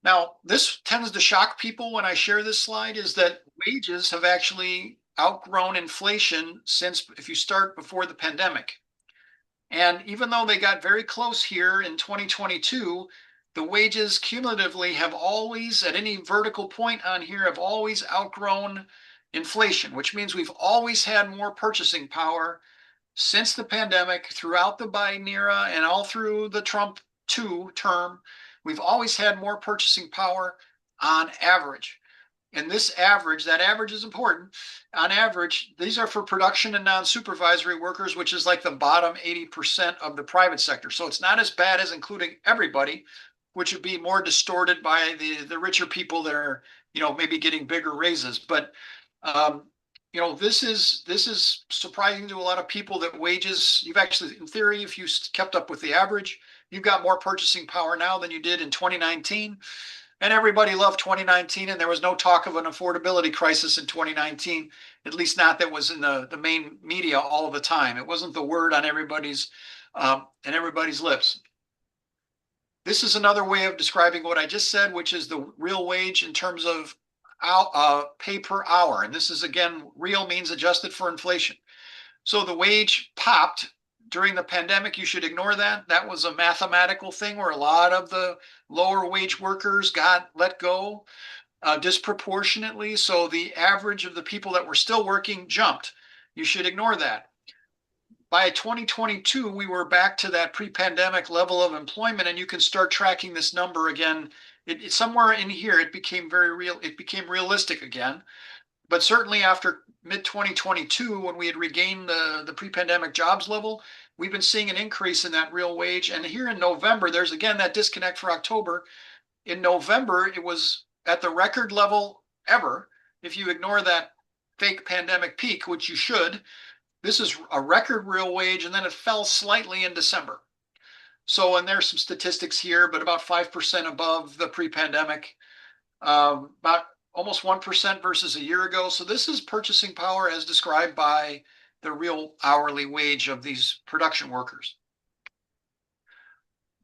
Now, this tends to shock people when I share this slide, is that wages have actually outgrown inflation since, if you start before the pandemic. And even though they got very close here in 2022, the wages cumulatively have always, at any vertical point on here, have always outgrown inflation, which means we've always had more purchasing power since the pandemic, throughout the Biden era, and all through the Trump 2 term. We've always had more purchasing power on average. And that average is important. On average, these are for production and non-supervisory workers, which is like the bottom 80% of the private sector. So it's not as bad as including everybody, which would be more distorted by the richer people that are, maybe getting bigger raises. But, this is surprising to a lot of people that wages, you've actually, in theory, if you kept up with the average, you've got more purchasing power now than you did in 2019. And everybody loved 2019, and there was no talk of an affordability crisis in 2019, at least not that was in the main media all the time. It wasn't the word on everybody's lips. This is another way of describing what I just said, which is the real wage in terms of pay per hour. And this is, again, real means adjusted for inflation. So the wage popped during the pandemic. You should ignore that. That was a mathematical thing where a lot of the lower wage workers got let go. disproportionately. So the average of the people that were still working jumped. You should ignore that. By 2022, we were back to that pre-pandemic level of employment, and you can start tracking this number again. Somewhere in here, it became very real. It became realistic again. But certainly after mid 2022, when we had regained the pre-pandemic jobs level, we've been seeing an increase in that real wage. And here in November, there's again that disconnect for October. In November, it was at the record level ever. If you ignore that fake pandemic peak, which you should, this is a record real wage, and then it fell slightly in December. So, and there's some statistics here, but about 5% above the pre-pandemic, about almost 1% versus a year ago. So this is purchasing power as described by the real hourly wage of these production workers.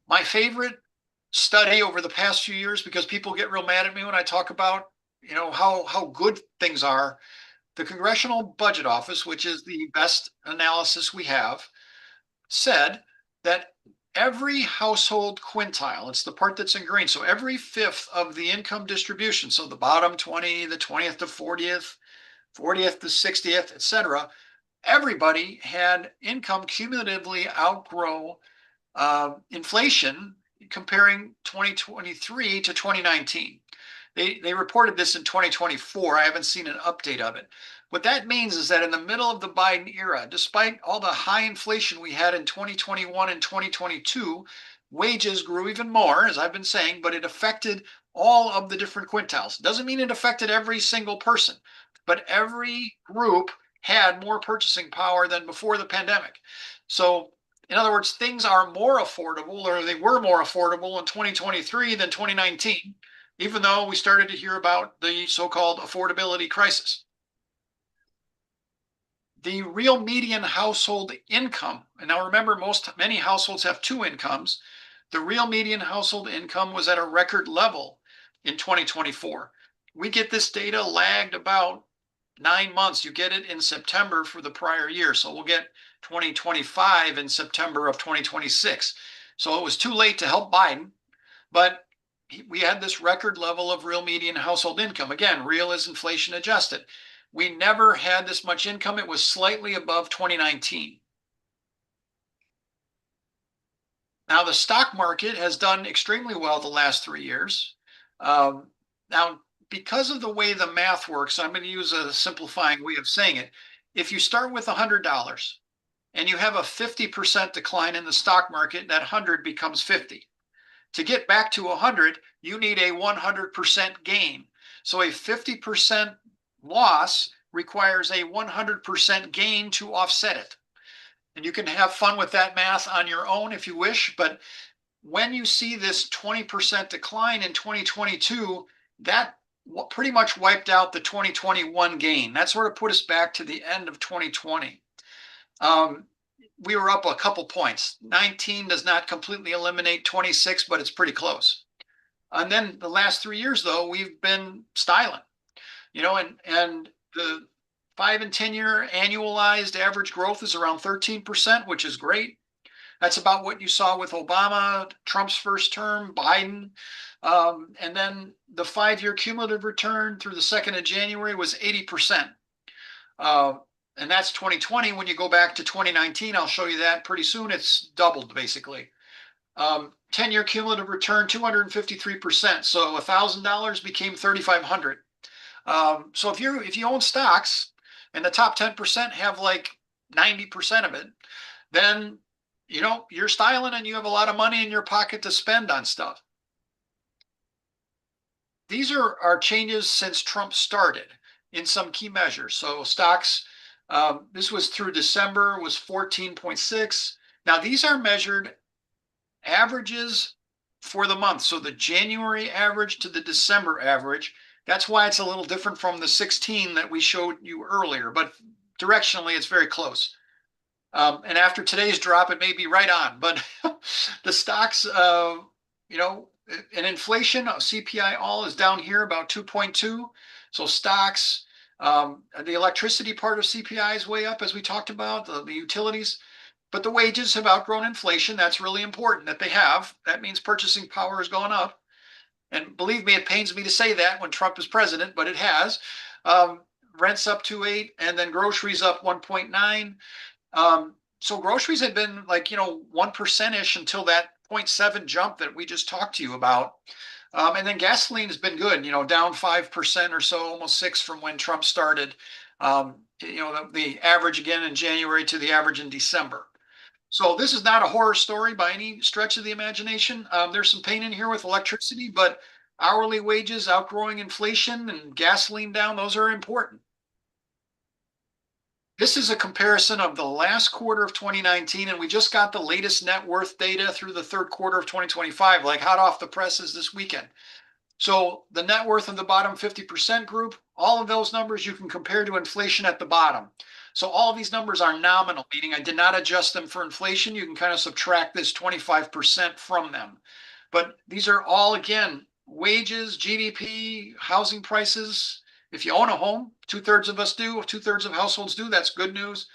My favorite study over the past few years, because people get real mad at me when I talk about, how good things are. The Congressional Budget Office, which is the best analysis we have, said that every household quintile, it's the part that's in green, so every fifth of the income distribution, so the bottom 20, the 20th to 40th, 40th to 60th, etc., everybody had income cumulatively outgrow inflation comparing 2023 to 2019. They reported this in 2024. I haven't seen an update of it. What that means is that in the middle of the Biden era, despite all the high inflation we had in 2021 and 2022, wages grew even more, as I've been saying, but it affected all of the different quintiles. Doesn't mean it affected every single person, but every group had more purchasing power than before the pandemic. So, in other words, things are more affordable, or they were more affordable in 2023 than 2019. Even though we started to hear about the so-called affordability crisis. The real median household income, and now remember, many households have two incomes. The real median household income was at a record level in 2024. We get this data lagged about 9 months. You get it in September for the prior year. So we'll get 2025 in September of 2026. So it was too late to help Biden, but we had this record level of real median household income. Again, real is inflation adjusted. We never had this much income. It was slightly above 2019. Now, the stock market has done extremely well the last 3 years. Now, because of the way the math works, I'm going to use a simplifying way of saying it. If you start with $100 and you have a 50% decline in the stock market, that 100 becomes 50. To get back to 100, you need a 100% gain. So a 50% loss requires a 100% gain to offset it. And you can have fun with that math on your own if you wish, but when you see this 20% decline in 2022, that pretty much wiped out the 2021 gain. That sort of put us back to the end of 2020. We were up a couple points. 19 does not completely eliminate 26, but it's pretty close. And then the last 3 years, though, we've been styling, and the 5 and 10-year annualized average growth is around 13%, which is great. That's about what you saw with Obama, Trump's first term, Biden. And then the 5-year cumulative return through the 2nd of January was 80%. And that's 2020. When you go back to 2019, I'll show you that pretty soon. It's doubled, basically. 10-year cumulative return, 253%. So $1,000 became $3,500. So if you own stocks and the top 10% have like 90% of it, then you're styling and you have a lot of money in your pocket to spend on stuff. These are our changes since Trump started in some key measures. So stocks, this was through December, was 14.6. Now these are measured averages for the month. So the January average to the December average. That's why it's a little different from the 16 that we showed you earlier, but directionally it's very close. And after today's drop, it may be right on, but the stocks, and inflation, CPI all is down here about 2.2. So stocks, the electricity part of CPI is way up, as we talked about, the utilities, but the wages have outgrown inflation. That's really important that they have. That means purchasing power is going up. And believe me, it pains me to say that when Trump is president, but it has. Rents up 2.8, and then groceries up 1.9. So groceries had been like, 1%-ish until that 0.7 jump that we just talked to you about. And then gasoline has been good, down 5% or so, almost 6 from when Trump started. The average again in January to the average in December. So this is not a horror story by any stretch of the imagination. There's some pain in here with electricity, but hourly wages outgrowing inflation and gasoline down, those are important. This is a comparison of the last quarter of 2019, and we just got the latest net worth data through the third quarter of 2025, like hot off the presses this weekend. So the net worth of the bottom 50% group, all of those numbers you can compare to inflation at the bottom. So all of these numbers are nominal, meaning I did not adjust them for inflation. You can kind of subtract this 25% from them. But these are all, again, wages, GDP, housing prices. If you own a home, 2/3 of us do, 2/3 of households do, that's good news.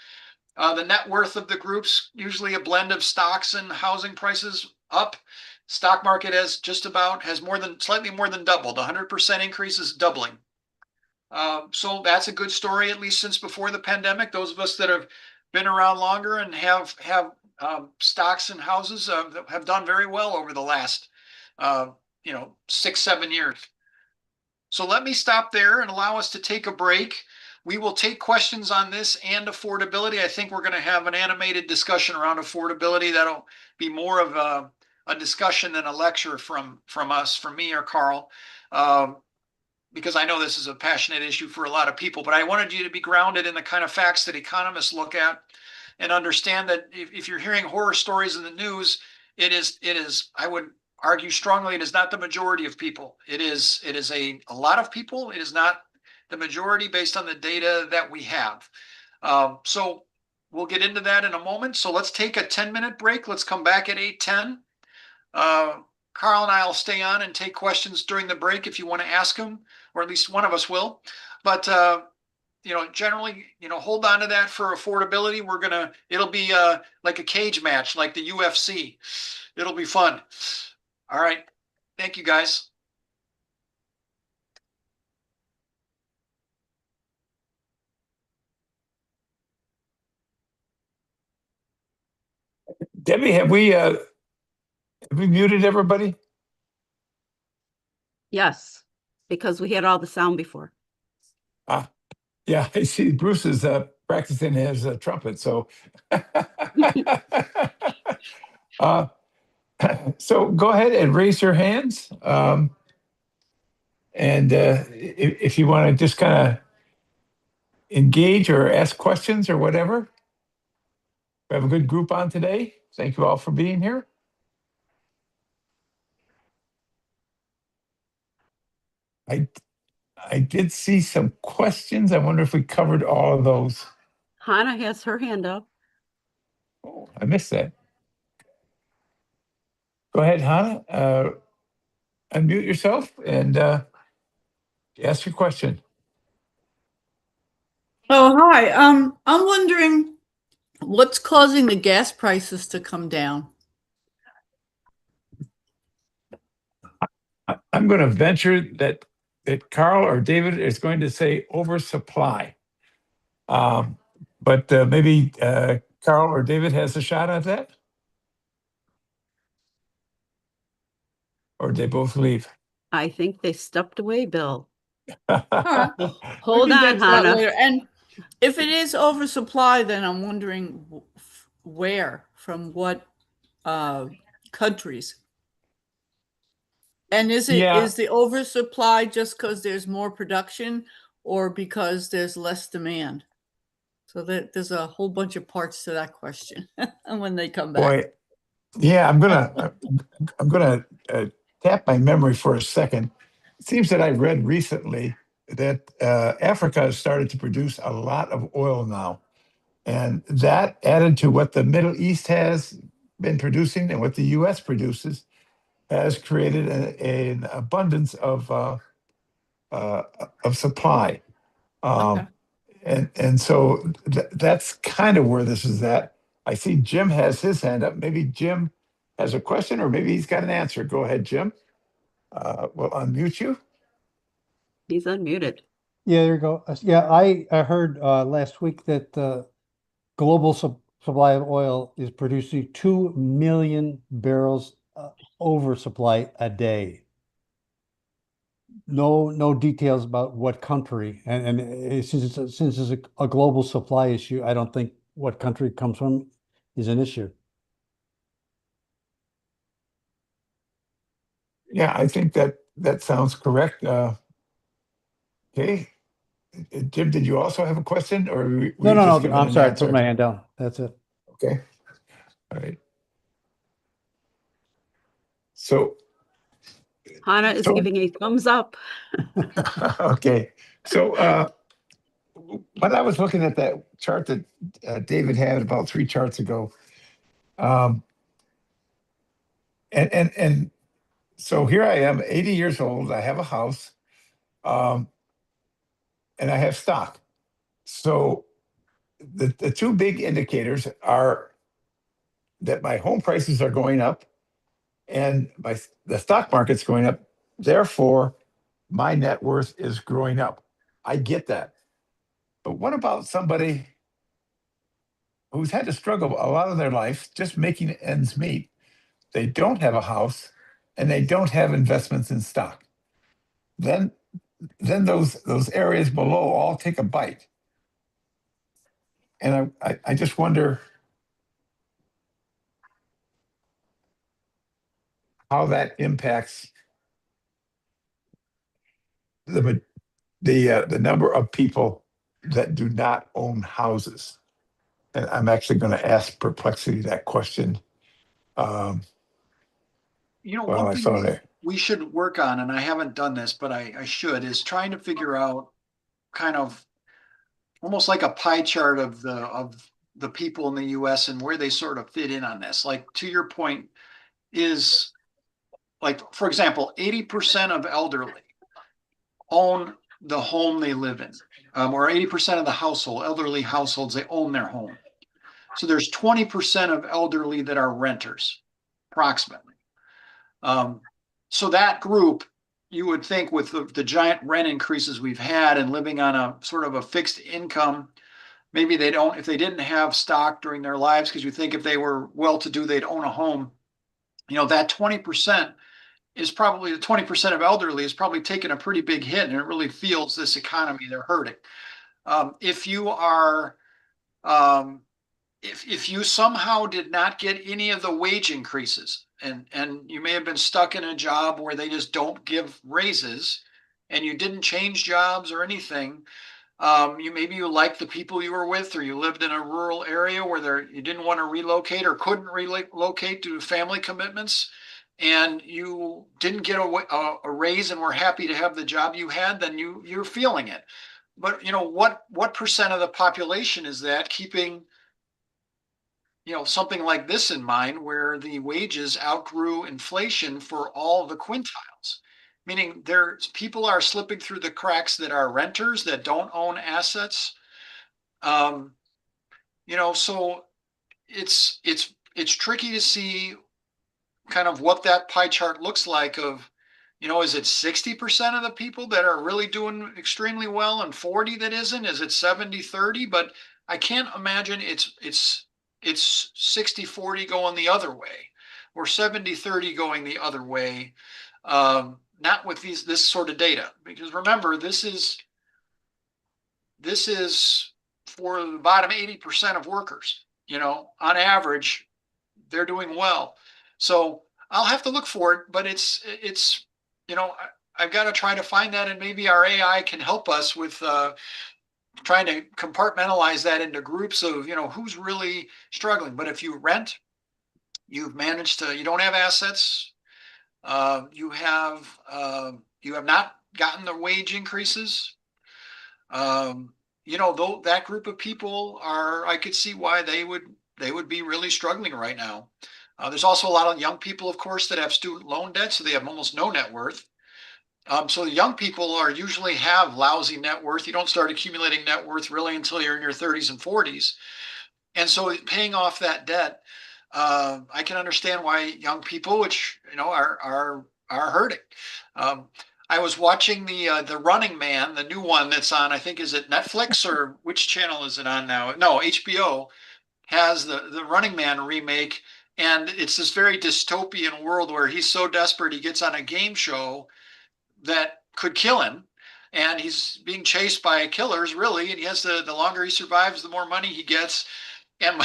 The net worth of the groups, usually a blend of stocks and housing prices up. Stock market has slightly more than doubled. 100% increase is doubling. So that's a good story, at least since before the pandemic. Those of us that have been around longer and have stocks and houses have done very well over the last 6-7 years. So let me stop there and allow us to take a break. We will take questions on this and affordability. I think we're going to have an animated discussion around affordability. That'll be more of a discussion than a lecture from us, from me or Carl, because I know this is a passionate issue for a lot of people. But I wanted you to be grounded in the kind of facts that economists look at and understand that if you're hearing horror stories in the news, it is, I would argue strongly, it is not the majority of people. It is a lot of people. It is not the majority based on the data that we have. So we'll get into that in a moment. So let's take a 10-minute break. Let's come back at 8:10. Carl and I will stay on and take questions during the break if you want to ask them, or at least one of us will. But generally, hold on to that for affordability. It'll be like a cage match, like the UFC. It'll be fun. All right. Thank you, guys. Debbie, have we muted everybody? Yes, because we had all the sound before. Yeah, I see Bruce is practicing his trumpet. So, so go ahead and raise your hands. And if you want to just kind of engage or ask questions or whatever, we have a good group on today. Thank you all for being here. I did see some questions. I wonder if we covered all of those. Hannah has her hand up. Oh, I missed that. Go ahead, Hannah. Unmute yourself and ask your question. Oh, hi. I'm wondering what's causing the gas prices to come down. I'm going to venture that Carl or David is going to say oversupply. But maybe Carl or David has a shot at that? Or they both leave? I think they stepped away, Bill. right. Hold We can on, get to that Hannah. later. And if it is oversupply, then I'm wondering where, from what countries? And is the oversupply just because there's more production or because there's less demand? So there's a whole bunch of parts to that question when they come back. Boy, yeah, I'm gonna tap my memory for a second. It seems that I read recently that Africa has started to produce a lot of oil now, and that added to what the Middle East has been producing and what the U.S. produces has created an abundance of supply. Okay. And so that's kind of where this is at. I see Jim has his hand up. Maybe Jim has a question or maybe he's got an answer. Go ahead, Jim. We'll unmute you. He's unmuted. Yeah, there you go. Yeah, I heard last week that global supply of oil is producing 2 million barrels oversupply a day. No details about what country, and since it's a global supply issue, I don't think what country it comes from is an issue. Yeah, I think that sounds correct. Okay. Jim, did you also have a question, or were you No, just giving I'm an sorry, I answer? put my hand down. That's it. Okay. All right. So, Hannah is So- giving a thumbs up. okay. So, when I was looking at that chart that David had about 3 charts ago, and so here I am, 80 years old. I have a house, and I have stock. So the 2 big indicators are that my home prices are going up and the stock market's going up. Therefore, my net worth is growing up. I get that. But what about somebody who's had to struggle a lot of their life just making ends meet? They don't have a house and they don't have investments in stock. Then those areas below all take a bite. And I just wonder how that impacts the number of people that do not own houses. And I'm actually going to ask Perplexity that question. One I thing saw there. we should work on, and I haven't done this, but I should, is trying to figure out kind of almost like a pie chart of the people in the US and where they sort of fit in on this. Like, to your point, is like, for example, 80% of elderly own the home they live in, or 80% of the elderly households, they own their home. So there's 20% of elderly that are renters, approximately. So that group, you would think, with the giant rent increases we've had and living on a sort of a fixed income, maybe if they didn't have stock during their lives, because you think if they were well-to-do, they'd own a home. That 20% is probably, the 20% of elderly is probably taking a pretty big hit, and it really feels this economy they're hurting. If you are, if you somehow did not get any of the wage increases, and you may have been stuck in a job where they just don't give raises, and you didn't change jobs or anything, maybe you like the people you were with, or you lived in a rural area where you didn't want to relocate or couldn't relocate due to family commitments, and you didn't get a raise and were happy to have the job you had, then you're feeling it. But what percent of the population is that keeping something like this in mind, where the wages outgrew inflation for all the quintiles? Meaning people are slipping through the cracks that are renters that don't own assets. So it's tricky to see kind of what that pie chart looks like of, is it 60% of the people that are really doing extremely well and 40 that isn't? Is it 70-30? But I can't imagine it's 60-40 going the other way, or 70-30 going the other way. Not with this sort of data, because remember, this is for the bottom 80% of workers. On average, they're doing well. So I'll have to look for it, but it's I've got to try to find that, and maybe our AI can help us with trying to compartmentalize that into groups of who's really struggling. But if you rent, you don't have assets, you have not gotten the wage increases. Though that group of people I could see why they would be really struggling right now. There's also a lot of young people, of course, that have student loan debt, so they have almost no net worth. So the young people usually have lousy net worth. You don't start accumulating net worth really until you're in your 30s and 40s. And so paying off that debt, I can understand why young people, which are are hurting. I was watching the Running Man, the new one that's on, I think, is it Netflix or which channel is it on now? No, HBO has the Running Man remake, and it's this very dystopian world where he's so desperate he gets on a game show that could kill him, and he's being chased by killers, really, and he has the longer he survives, the more money he gets. And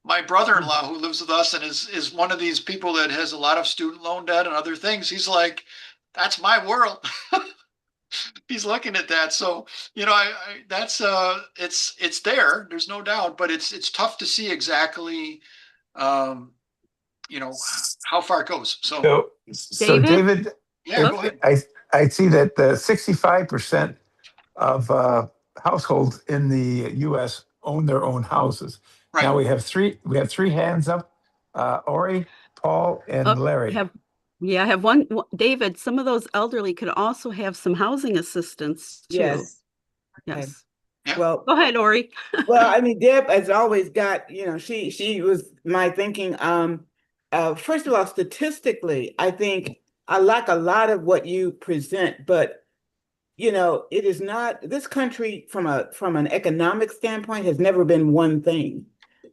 my brother-in-law, who lives with us and is one of these people that has a lot of student loan debt and other things, he's like, that's my world. He's looking at that. So, that's it's there. There's no doubt, but it's tough to see exactly, um, how far it goes. So, So David? David, yeah, go ahead. I see that 65% of households in the U.S. own their own houses. Now Right. we have three hands up, Ori, Paul, and Oh, Larry. I have one. David, some of those elderly could also have some housing assistance too. Yes. Okay. Yes. Yeah. Well, Go ahead, Ori. well, I mean, Deb has always got, she was my thinking. First of all, statistically, I think I like a lot of what you present, but it is not, this country from an economic standpoint has never been one thing.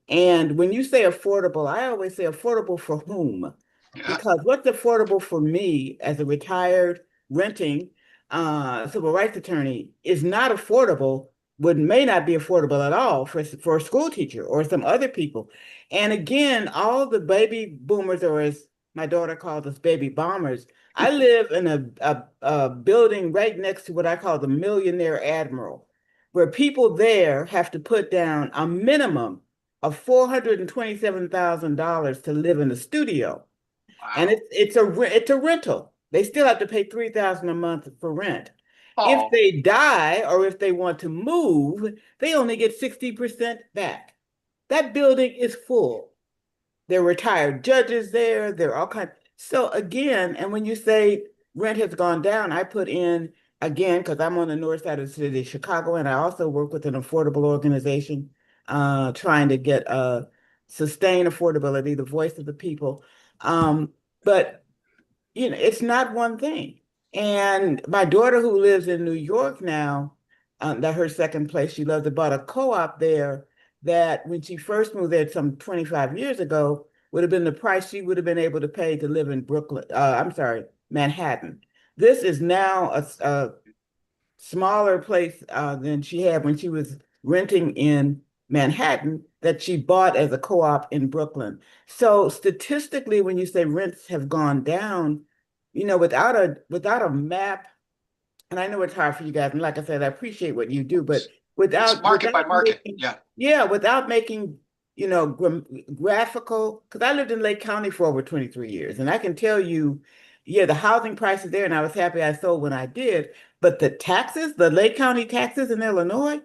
And when you say affordable, I always say affordable for whom? Yeah. Because what's affordable for me as a retired renting civil rights attorney is not affordable, may not be affordable at all for a school teacher or some other people. And again, all the baby boomers, or as my daughter calls us, baby bombers, I live in a building right next to what I call the Millionaire Admiral, where people there have to put down a minimum of $427,000 to live in the studio. Wow. And it's a rental. They still have to pay $3,000 a month for rent. Oh. If they die or if they want to move, they only get 60% back. That building is full. There are retired judges there. There are all kinds. So again, and when you say rent has gone down, I put in, again, because I'm on the north side of the city of Chicago, and I also work with an affordable organization trying to get sustain affordability, the voice of the people. But it's not one thing. And my daughter, who lives in New York now, that her second place, she loves it, bought a co-op there that when she first moved there some 25 years ago, would have been the price she would have been able to pay to live in Manhattan. This is now a smaller place than she had when she was renting in Manhattan that she bought as a co-op in Brooklyn. So statistically, when you say rents have gone down, without a map, and I know it's hard for you guys, and like I said, I appreciate what you do, but It's market by market. without making, graphical, because I lived in Lake County for over 23 years, and I can tell you, the housing prices there, and I was happy I sold when I did, but the taxes, the Lake County taxes in Illinois,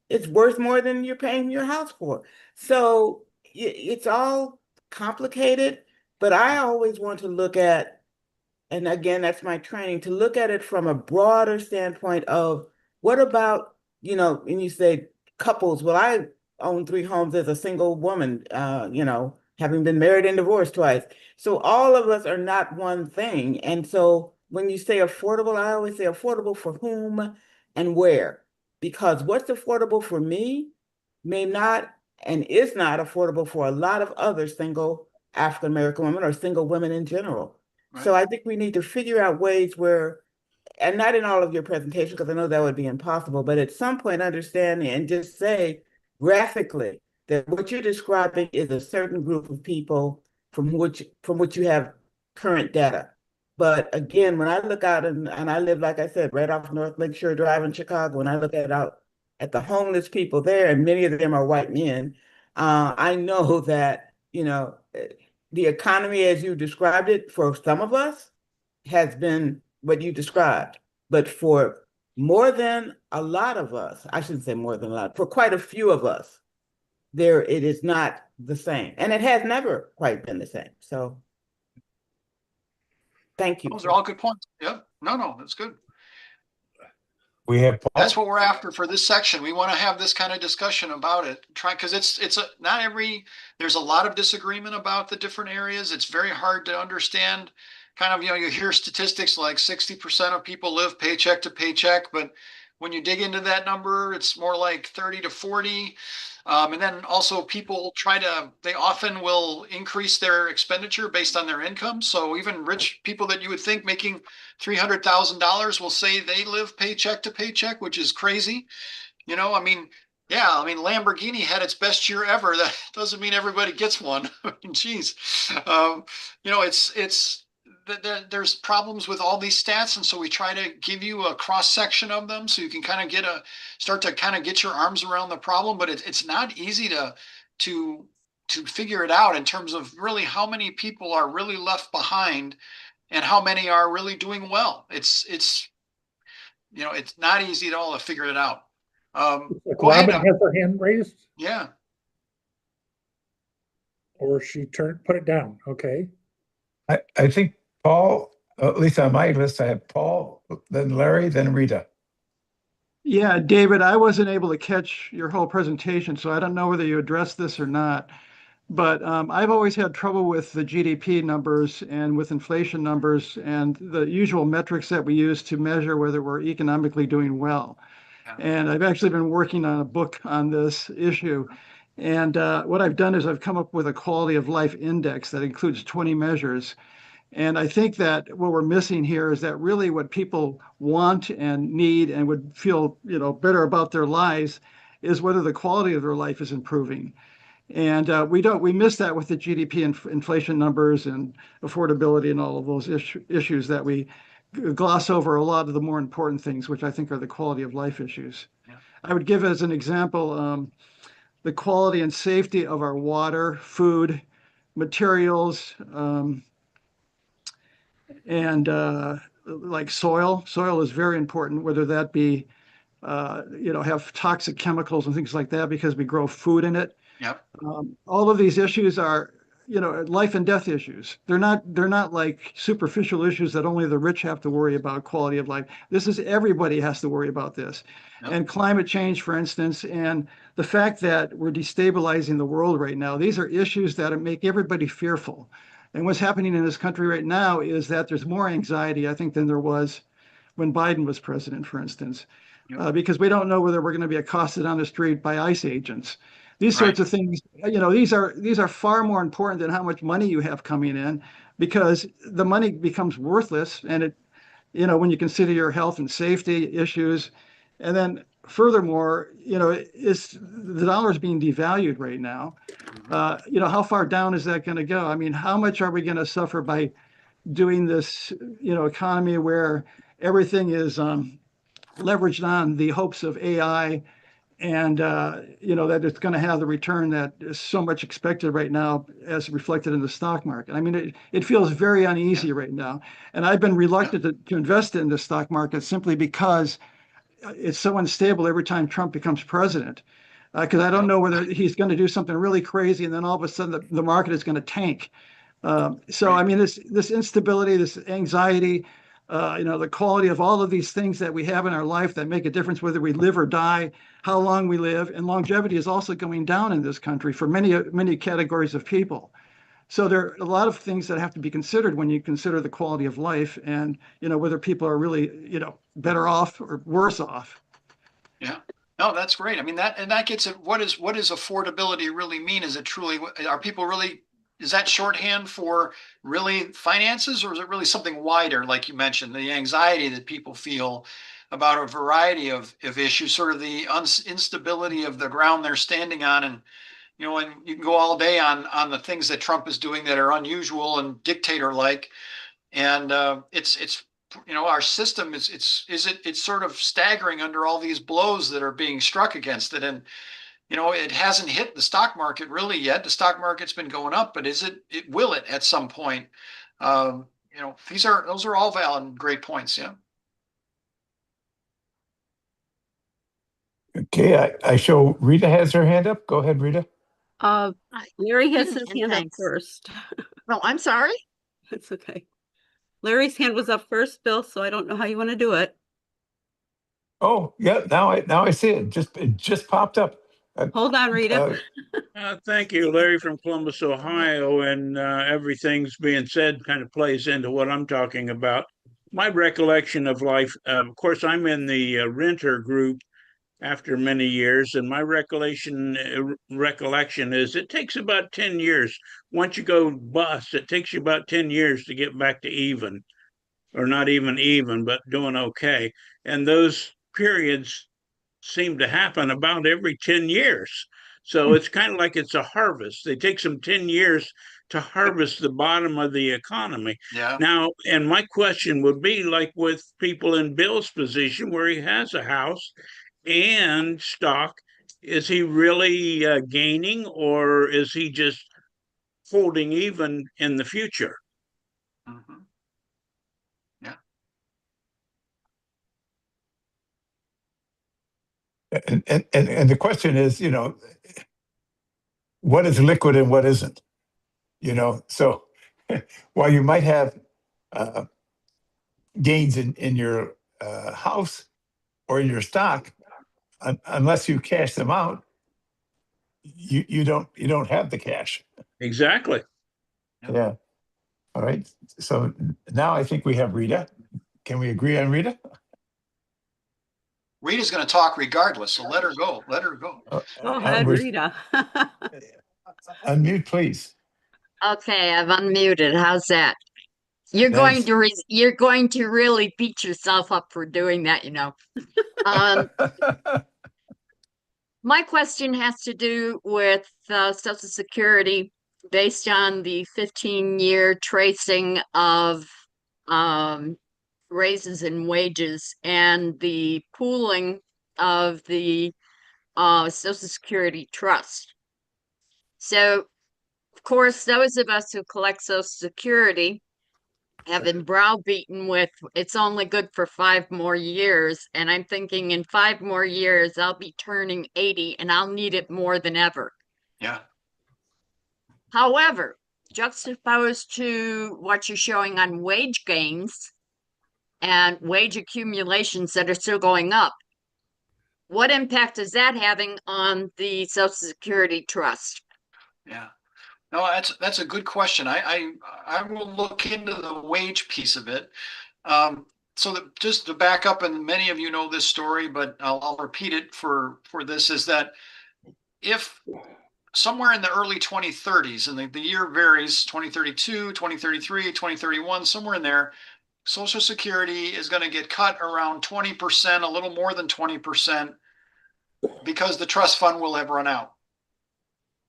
it's worth more than you're paying your house for. So it's all complicated, but I always want to look at, and again, that's my training, to look at it from a broader standpoint of what about, when you say couples, well, I own 3 homes as a single woman, having been married and divorced twice. So all of us are not one thing. And so when you say affordable, I always say affordable for whom and where, because what's affordable for me may not and is not affordable for a lot of other single African American women or single women in general. Right. So I think we need to figure out ways where, and not in all of your presentation, because I know that would be impossible, but at some point understanding and just say graphically that what you're describing is a certain group of people from which you have current data. But again, when I look out and I live, like I said, right off North Lakeshore Drive in Chicago, and I look out at the homeless people there, and many of them are white men, I know that, the economy as you described it for some of us has been what you described. But for more than a lot of us, I shouldn't say more than a lot, for quite a few of us, it is not the same. And it has never quite been the same. So thank you. Those are all good points. Yep. No, that's good. We have Paul. That's what we're after for this section. We want to have this kind of discussion about it. Because there's a lot of disagreement about the different areas. It's very hard to understand kind of, you hear statistics like 60% of people live paycheck to paycheck, but when you dig into that number, it's more like 30 to 40. And then also people they often will increase their expenditure based on their income. So even rich people that you would think making $300,000 will say they live paycheck to paycheck, which is crazy. I mean, yeah, I mean, Lamborghini had its best year ever. That doesn't mean everybody gets one. I mean, geez, there's problems with all these stats, and so we try to give you a cross section of them so you can kind of start to kind of get your arms around the problem. But it's not easy to figure it out in terms of really how many people are really left behind and how many are really doing well. It's not easy at all to figure it out. Go ahead. Robin has her hand raised, Yeah. or she put it down. Okay. I think Paul, at least on my list, I have Paul, then Larry, then Rita. Yeah, David, I wasn't able to catch your whole presentation, so I don't know whether you addressed this or not. But I've always had trouble with the GDP numbers and with inflation numbers and the usual metrics that we use to measure whether we're economically doing well. Yeah. And I've actually been working on a book on this issue. And what I've done is I've come up with a quality of life index that includes 20 measures. And I think that what we're missing here is that really what people want and need and would feel, better about their lives is whether the quality of their life is improving. And we miss that with the GDP inflation numbers and affordability and all of those issues that we gloss over a lot of the more important things, which I think are the quality of life issues. Yeah. I would give as an example the quality and safety of our water, food, materials, and like soil. Soil is very important, whether that be, have toxic chemicals and things like that because we grow food in it. Yep. All of these issues are, life and death issues. They're not like superficial issues that only the rich have to worry about quality of life. This is everybody has to worry about this. Yep. And climate change, for instance, and the fact that we're destabilizing the world right now, these are issues that make everybody fearful. And what's happening in this country right now is that there's more anxiety, I think, than there was when Biden was president, for instance, because we don't know whether we're going to be accosted on the street by ICE agents. These sorts of things, these are far more important than how much money you have coming in, because the money becomes worthless, and it, when you consider your health and safety issues, and then furthermore, is the dollar is being devalued right now. How far down is that going to go? I mean, how much are we going to suffer by doing this, economy where everything is leveraged on the hopes of AI, and that it's going to have the return that is so much expected right now as reflected in the stock market. I mean, it feels very uneasy right now. And I've been reluctant to invest in the stock market simply because it's so unstable every time Trump becomes president. Because I don't know whether he's going to do something really crazy and then all of a sudden the market is going to tank. I mean, this instability, this anxiety, the quality of all of these things that we have in our life that make a difference whether we live or die, how long we live, and longevity is also going down in this country for many categories of people. So there are a lot of things that have to be considered when you consider the quality of life and, whether people are really, better off or worse off. Yeah. No, that's great. I mean, that gets at what does affordability really mean? Is that shorthand for really finances, or is it really something wider, like you mentioned, the anxiety that people feel about a variety of issues, sort of the instability of the ground they're standing on, and and you can go all day on the things that Trump is doing that are unusual and dictator-like, and it's our system it's sort of staggering under all these blows that are being struck against it. And it hasn't hit the stock market really yet. The stock market's been going up, but will it at some point? Those are all valid and great points. Yeah. Okay, I show Rita has her hand up. Go ahead, Rita. Larry has his hand up Thanks. first. Oh, I'm sorry. It's okay. Larry's hand was up first, Bill, so I don't know how you want to do it. Oh, yeah, now I see it. It just popped up. Hold on, Rita. Thank you, Larry from Columbus, Ohio, and everything's being said kind of plays into what I'm talking about. My recollection of life, of course, I'm in the renter group after many years, and my recollection is it takes about 10 years. Once you go bust, it takes you about 10 years to get back to even, or not even, but doing okay. And those periods seem to happen about every 10 years. So it's kind of like it's a harvest. They take some 10 years to harvest the bottom of the economy. Yeah. Now, and my question would be like with people in Bill's position where he has a house and stock, is he really gaining, or is he just holding even in the future? Mhm. Yeah. And the question is, what is liquid and what isn't? So while you might have gains in your house or in your stock, unless you cash them out, you don't have the cash. Exactly. Yeah. All right. So now I think we have Rita. Can we agree on Rita? Rita's going to talk regardless, so let her go. Let her go. Go ahead, Rita. Unmute, please. Okay, I've unmuted. How's that? You're Thanks. you're going to really beat yourself up for doing that, My question has to do with Social Security based on the 15-year tracing of raises in wages and the pooling of the Social Security trust. So, of course, those of us who collect Social Security have been browbeaten with it's only good for 5 more years. And I'm thinking in 5 more years, I'll be turning 80 and I'll need it more than ever. Yeah. However, juxtaposed to what you're showing on wage gains and wage accumulations that are still going up, what impact is that having on the Social Security trust? Yeah. No, that's a good question. I will look into the wage piece of it. So that just to back up, and many of you know this story, but I'll repeat it for this, is that if somewhere in the early 2030s, and the year varies, 2032, 2033, 2031, somewhere in there, Social Security is going to get cut around 20%, a little more than 20%, because the trust fund will have run out.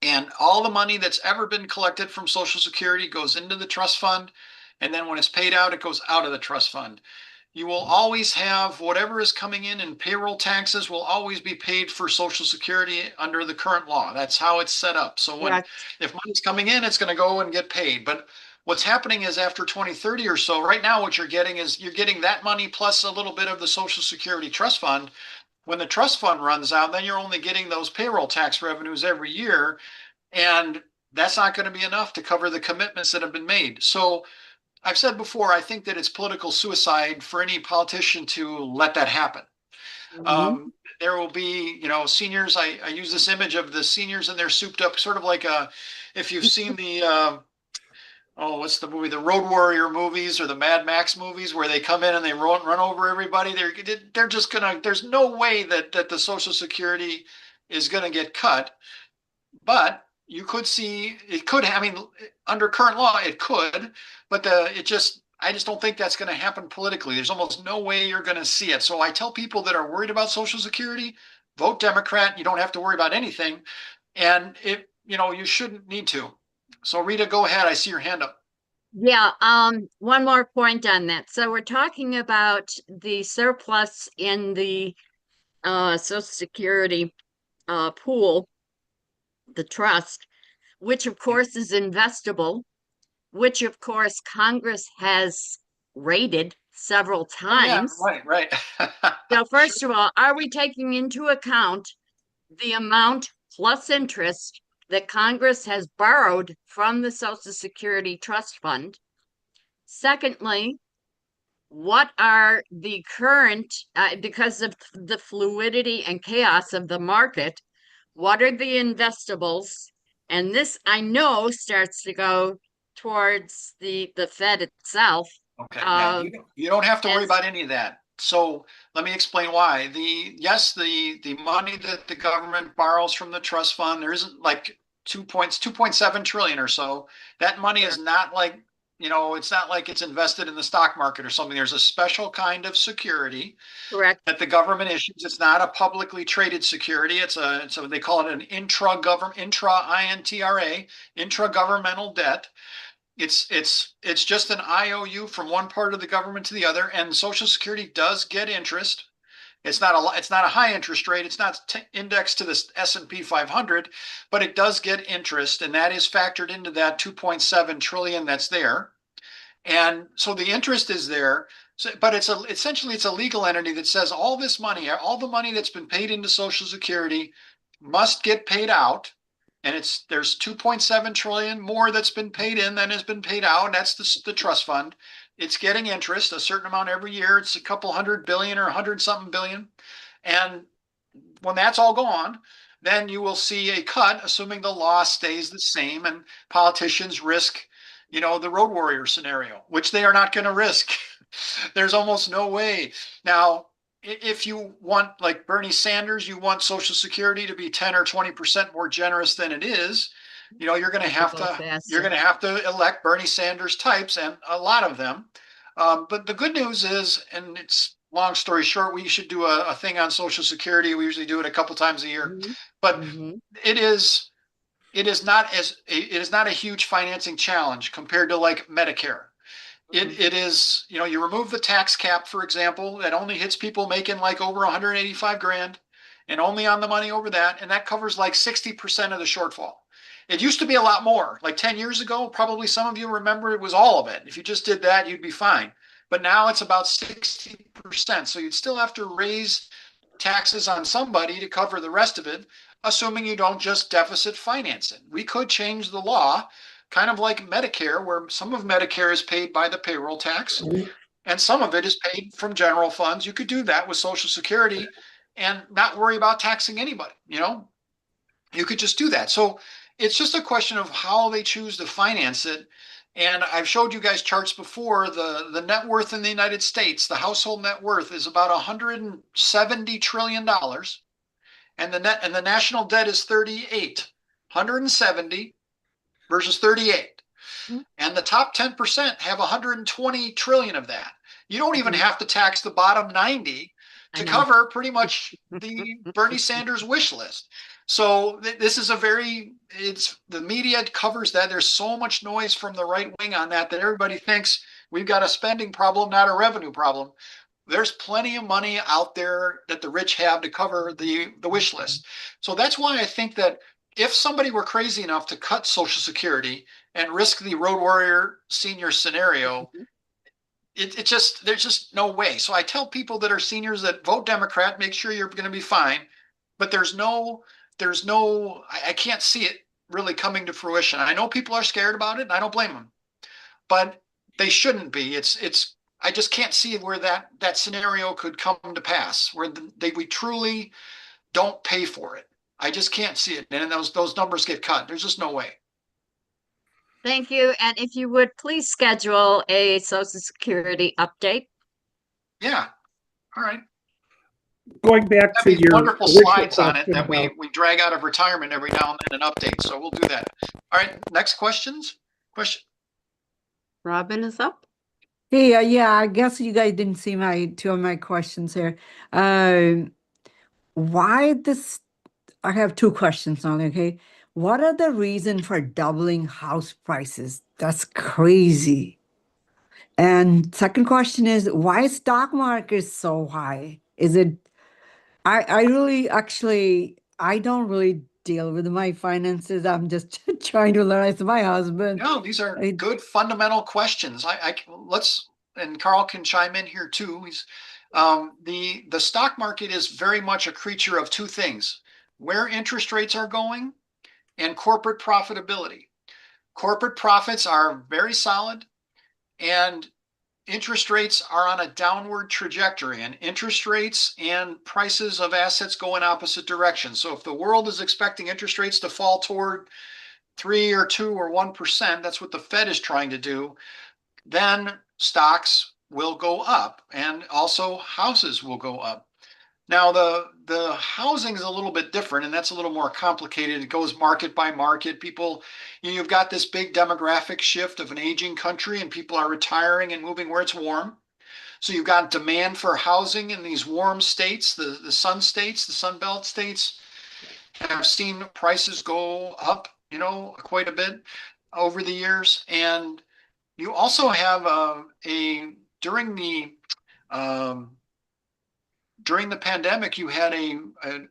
And all the money that's ever been collected from Social Security goes into the trust fund. And then when it's paid out, it goes out of the trust fund. You will always have whatever is coming in payroll taxes will always be paid for Social Security under the current law. That's how it's set up. So if money's coming in, it's going to go and get paid. But what's happening is after 2030 or so, right now, what you're getting is you're getting that money plus a little bit of the Social Security trust fund. When the trust fund runs out, then you're only getting those payroll tax revenues every year. And that's not going to be enough to cover the commitments that have been made. So I've said before, I think that it's political suicide for any politician to let that happen. There will be, seniors. I use this image of the seniors and they're souped up, sort of like if you've seen the, what's the movie? The Road Warrior movies or the Mad Max movies where they come in and they run over everybody. They're just there's no way that the Social Security is going to get cut. But you could see it could. Under current law, it could, but I just don't think that's going to happen politically. There's almost no way you're going to see it. So I tell people that are worried about Social Security, vote Democrat. You don't have to worry about anything, and you shouldn't need to. So Rita, go ahead. I see your hand up. Yeah, one more point on that. So we're talking about the surplus in the Social Security pool, the trust, which of course is investable, which of course Congress has rated several times. Oh, yeah, right. So first of all, are we taking into account the amount plus interest that Congress has borrowed from the Social Security Trust Fund? Secondly, what are the current, because of the fluidity and chaos of the market, what are the investables? And this, I know, starts to go towards the Fed itself. Okay, yeah, you don't have to worry as- about any of that. So let me explain why. The money that the government borrows from the trust fund, there isn't like 2.7 trillion or so. That money is not like, it's not like it's invested in the stock market or something. There's a special kind of security Correct. that the government issues. It's not a publicly traded security. So they call it an intra-governmental debt. It's just an IOU from one part of the government to the other, and Social Security does get interest. It's not a high interest rate. It's not indexed to the S&P 500, but it does get interest, and that is factored into that 2.7 trillion that's there. And so the interest is there, but essentially it's a legal entity that says all this money, all the money that's been paid into Social Security must get paid out. And there's 2.7 trillion more that's been paid in than has been paid out. And that's the trust fund. It's getting interest, a certain amount every year. It's a couple hundred billion or 100-something billion. And when that's all gone, then you will see a cut, assuming the law stays the same and politicians risk, the road warrior scenario, which they are not going to risk. There's almost no way. Now, if you want, like Bernie Sanders, you want Social Security to be 10 or 20% more generous than it is, you're going to have to elect Bernie Sanders types, and a lot of them. But the good news is, and it's long story short, we should do a thing on Social Security. We usually do it a couple times a year, but it is not a huge financing challenge compared to like Medicare. It is, you remove the tax cap, for example, that only hits people making like over 185 grand and only on the money over that. And that covers like 60% of the shortfall. It used to be a lot more. Like 10 years ago, probably some of you remember it was all of it. If you just did that, you'd be fine. But now it's about 60%. So you'd still have to raise taxes on somebody to cover the rest of it, assuming you don't just deficit finance it. We could change the law, kind of like Medicare, where some of Medicare is paid by the payroll tax and some of it is paid from general funds. You could do that with Social Security and not worry about taxing anybody. You could just do that. So it's just a question of how they choose to finance it. And I've showed you guys charts before. The net worth in the United States, the household net worth is about $170 trillion. And the national debt is 38, 170 versus 38. And the top 10% have 120 trillion of that. You don't even have to tax the bottom 90 to cover pretty much the Bernie Sanders wish list. So this is the media covers that. There's so much noise from the right wing on that everybody thinks we've got a spending problem, not a revenue problem. There's plenty of money out there that the rich have to cover the wish list. So that's why I think that if somebody were crazy enough to cut Social Security and risk the road warrior senior scenario, there's just no way. So I tell people that are seniors that vote Democrat, make sure you're going to be fine. But I can't see it really coming to fruition. I know people are scared about it, and I don't blame them, but they shouldn't be. I just can't see where that scenario could come to pass, where we truly don't pay for it. I just can't see it. And those numbers get cut. There's just no way. Thank you. And if you would please schedule a Social Security update. Yeah. All right. Going back to your wonderful original slides on it question that we about- drag out of retirement every now and then, an update. So we'll do that. All right. Next question. Robin is up. Hey, yeah, I guess you guys didn't see two of my questions here. Why this? I have two questions on it, okay? What are the reason for doubling house prices? That's crazy. And second question is, why stock market is so high? Is it? I really actually I don't really deal with my finances. I'm just trying to learn. It's my husband. No, these are good fundamental questions. And Carl can chime in here too. The stock market is very much a creature of two things: where interest rates are going and corporate profitability. Corporate profits are very solid, and interest rates are on a downward trajectory, and interest rates and prices of assets go in opposite directions. So if the world is expecting interest rates to fall toward 3 or 2 or 1%, that's what the Fed is trying to do, then stocks will go up and also houses will go up. Now, the housing is a little bit different, and that's a little more complicated. It goes market by market. People, you've got this big demographic shift of an aging country, and people are retiring and moving where it's warm. So you've got demand for housing in these warm states, the sun states, the sun belt states have seen prices go up, quite a bit over the years. And you also have during um, the pandemic, you had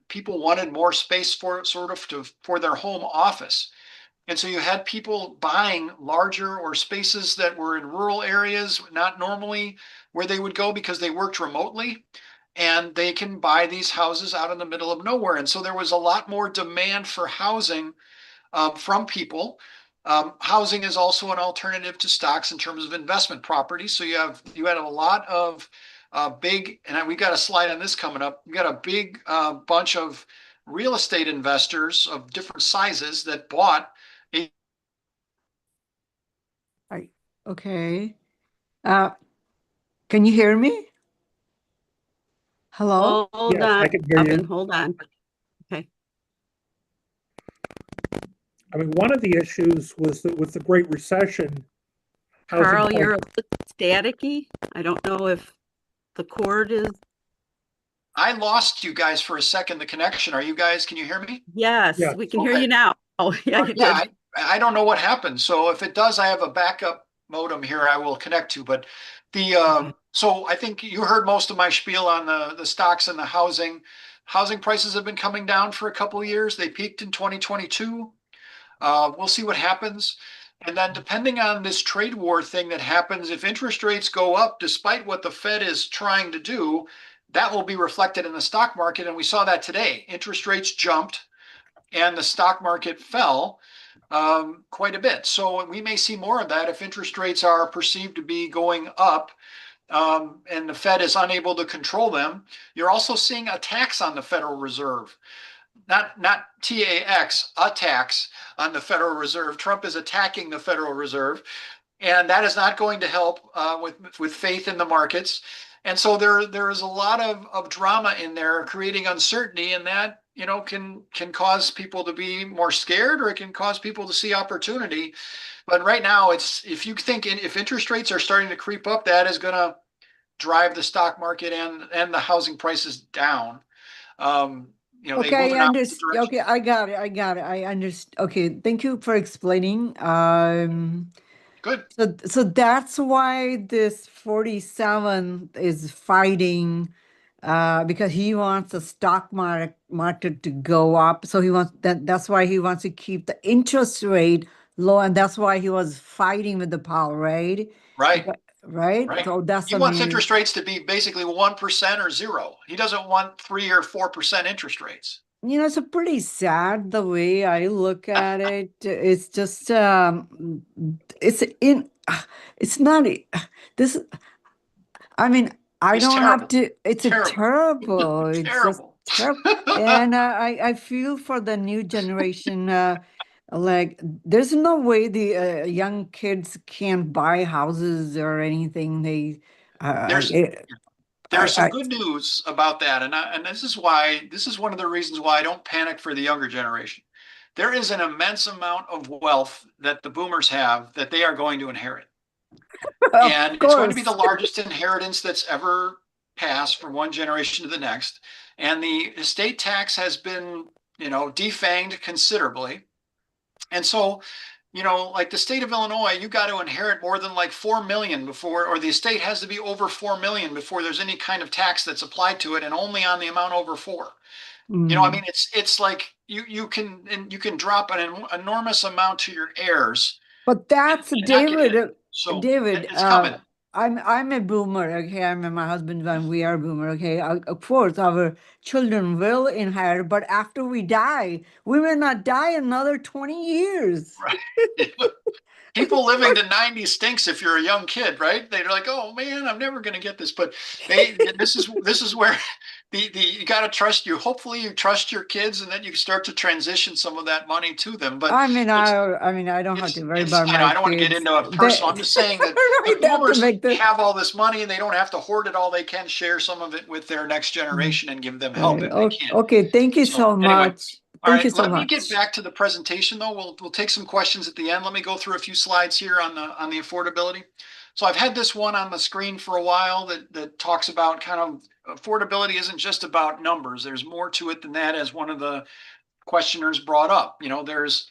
people wanted more space for their home office. And so you had people buying larger or spaces that were in rural areas, not normally where they would go because they worked remotely. And they can buy these houses out in the middle of nowhere. And so there was a lot more demand for housing from people. Housing is also an alternative to stocks in terms of investment properties. So you had a lot of big, and we got a slide on this coming up. We got a big bunch of real estate investors of different sizes that bought a. Okay. Can you hear me? Hello? Hold Yes, I on, can hear you. Robin, hold on. Okay. I mean, one of the issues was that with the Great Recession, housing Carl, you're a prices- bit staticky. I don't know if the cord is. I lost you guys for a second, the connection. Can you hear me? Yes, Yeah. we can hear Okay. you now. Oh, yeah, you Yeah, did. I don't know what happened. So if it does, I have a backup modem here I will connect to. But so I think you heard most of my spiel on the stocks and the housing. Housing prices have been coming down for a couple of years. They peaked in 2022. We'll see what happens. And then depending on this trade war thing that happens, if interest rates go up, despite what the Fed is trying to do, that will be reflected in the stock market. And we saw that today. Interest rates jumped and the stock market fell quite a bit. So we may see more of that if interest rates are perceived to be going up and the Fed is unable to control them. You're also seeing attacks on the Federal Reserve. Not TAX, attacks on the Federal Reserve. Trump is attacking the Federal Reserve, and that is not going to help with faith in the markets. And so there is a lot of drama in there creating uncertainty, and that can cause people to be more scared, or it can cause people to see opportunity. But right now, if interest rates are starting to creep up, that is going to drive the stock market and the housing prices down. They move Okay, in opposite directions. okay, I got it. I understand. Okay, thank you for explaining. Good. So that's why this 47 is fighting, because he wants the stock market to go up. So that's why he wants to keep the interest rate low, and that's why he was fighting with the Powell, right? Right. Right? Right. So that's He wants interest rates to be basically 1% or 0. He doesn't want 3 or 4% interest rates. It's a pretty sad the way I look at it. It's just it's not this. I mean, I It's don't have terrible. to. It's Terrible. a terrible. It's just Terrible. terrible. And I feel for the new generation. Like, there's no way the young kids can buy houses or anything. There's some good news about that, and this is one of the reasons why I don't panic for the younger generation. There is an immense amount of wealth that the boomers have that they are going to inherit. And it's going to be the largest inheritance that's ever passed from one generation to the next. And the estate tax has been, defanged considerably. And so, like the state of Illinois, you got to inherit more than like 4 million before, or the estate has to be over 4 million before there's any kind of tax that's applied to it, and only on the amount over 4. I mean, it's like you can drop an enormous amount to your heirs. But that's David. So David, it's coming. I'm a boomer, okay? My husband and we are boomer, okay? Of course, our children will inherit, but after we die, we will not die another 20 years. Right. People living to 90 stinks if you're a young kid, right? They're like, oh man, I'm never going to get this. But this is where you got to trust you. Hopefully you trust your kids and then you start to transition some of that money to them. But I mean, I don't have to worry about I know, my I don't want to get kids. into a personal. I'm just saying that the Right, they have to boomers make the. have all this money and they don't have to hoard it all. They can share some of it with their next generation and give them help if they can. Okay, thank you so Anyway, much. all Thank you right, so let me get much. back to the presentation though. We'll take some questions at the end. Let me go through a few slides here on the affordability. So I've had this one on the screen for a while that talks about kind of affordability isn't just about numbers. There's more to it than that, as one of the questioners brought up. You know, there's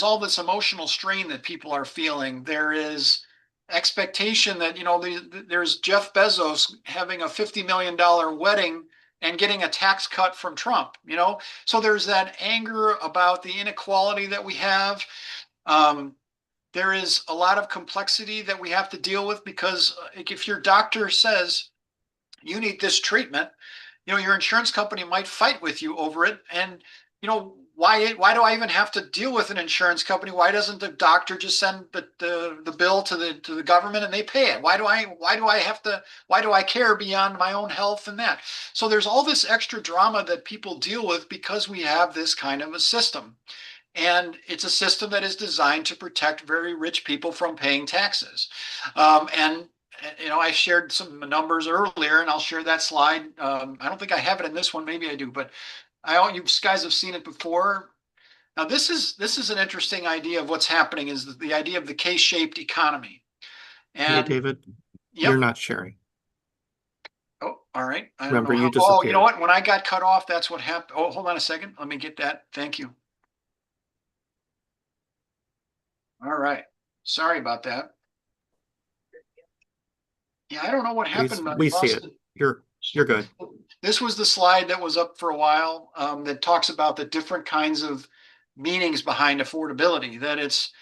all this emotional strain that people are feeling. There is expectation that, you know, there's Jeff Bezos having a $50 million wedding and getting a tax cut from Trump, you know? So there's that anger about the inequality that we have. There is a lot of complexity that we have to deal with because if your doctor says you need this treatment, you know, your insurance company might fight with you over it. And, you know, why do I even have to deal with an insurance company? Why doesn't the doctor just send the bill to the government and they pay it? Why do I care beyond my own health and that? So there's all this extra drama that people deal with because we have this kind of a system. And it's a system that is designed to protect very rich people from paying taxes. And you know, I shared some numbers earlier, and I'll share that slide. I don't think I have it in this one. Maybe I do, but you guys have seen it before. Now, this is an interesting idea of what's happening. Is the idea of the K-shaped economy? Hey, And David, yep. you're not sharing. Oh, all right. I don't Remember, know you how. Oh, you know disappeared. what? When I got cut off, that's what happened. Oh, hold on a second. Let me get that. Thank you. All right. Sorry about that. Yeah, I don't know what happened. We see it. You're good. This was the slide that was up for a while that talks about the different kinds of meanings behind affordability, that it's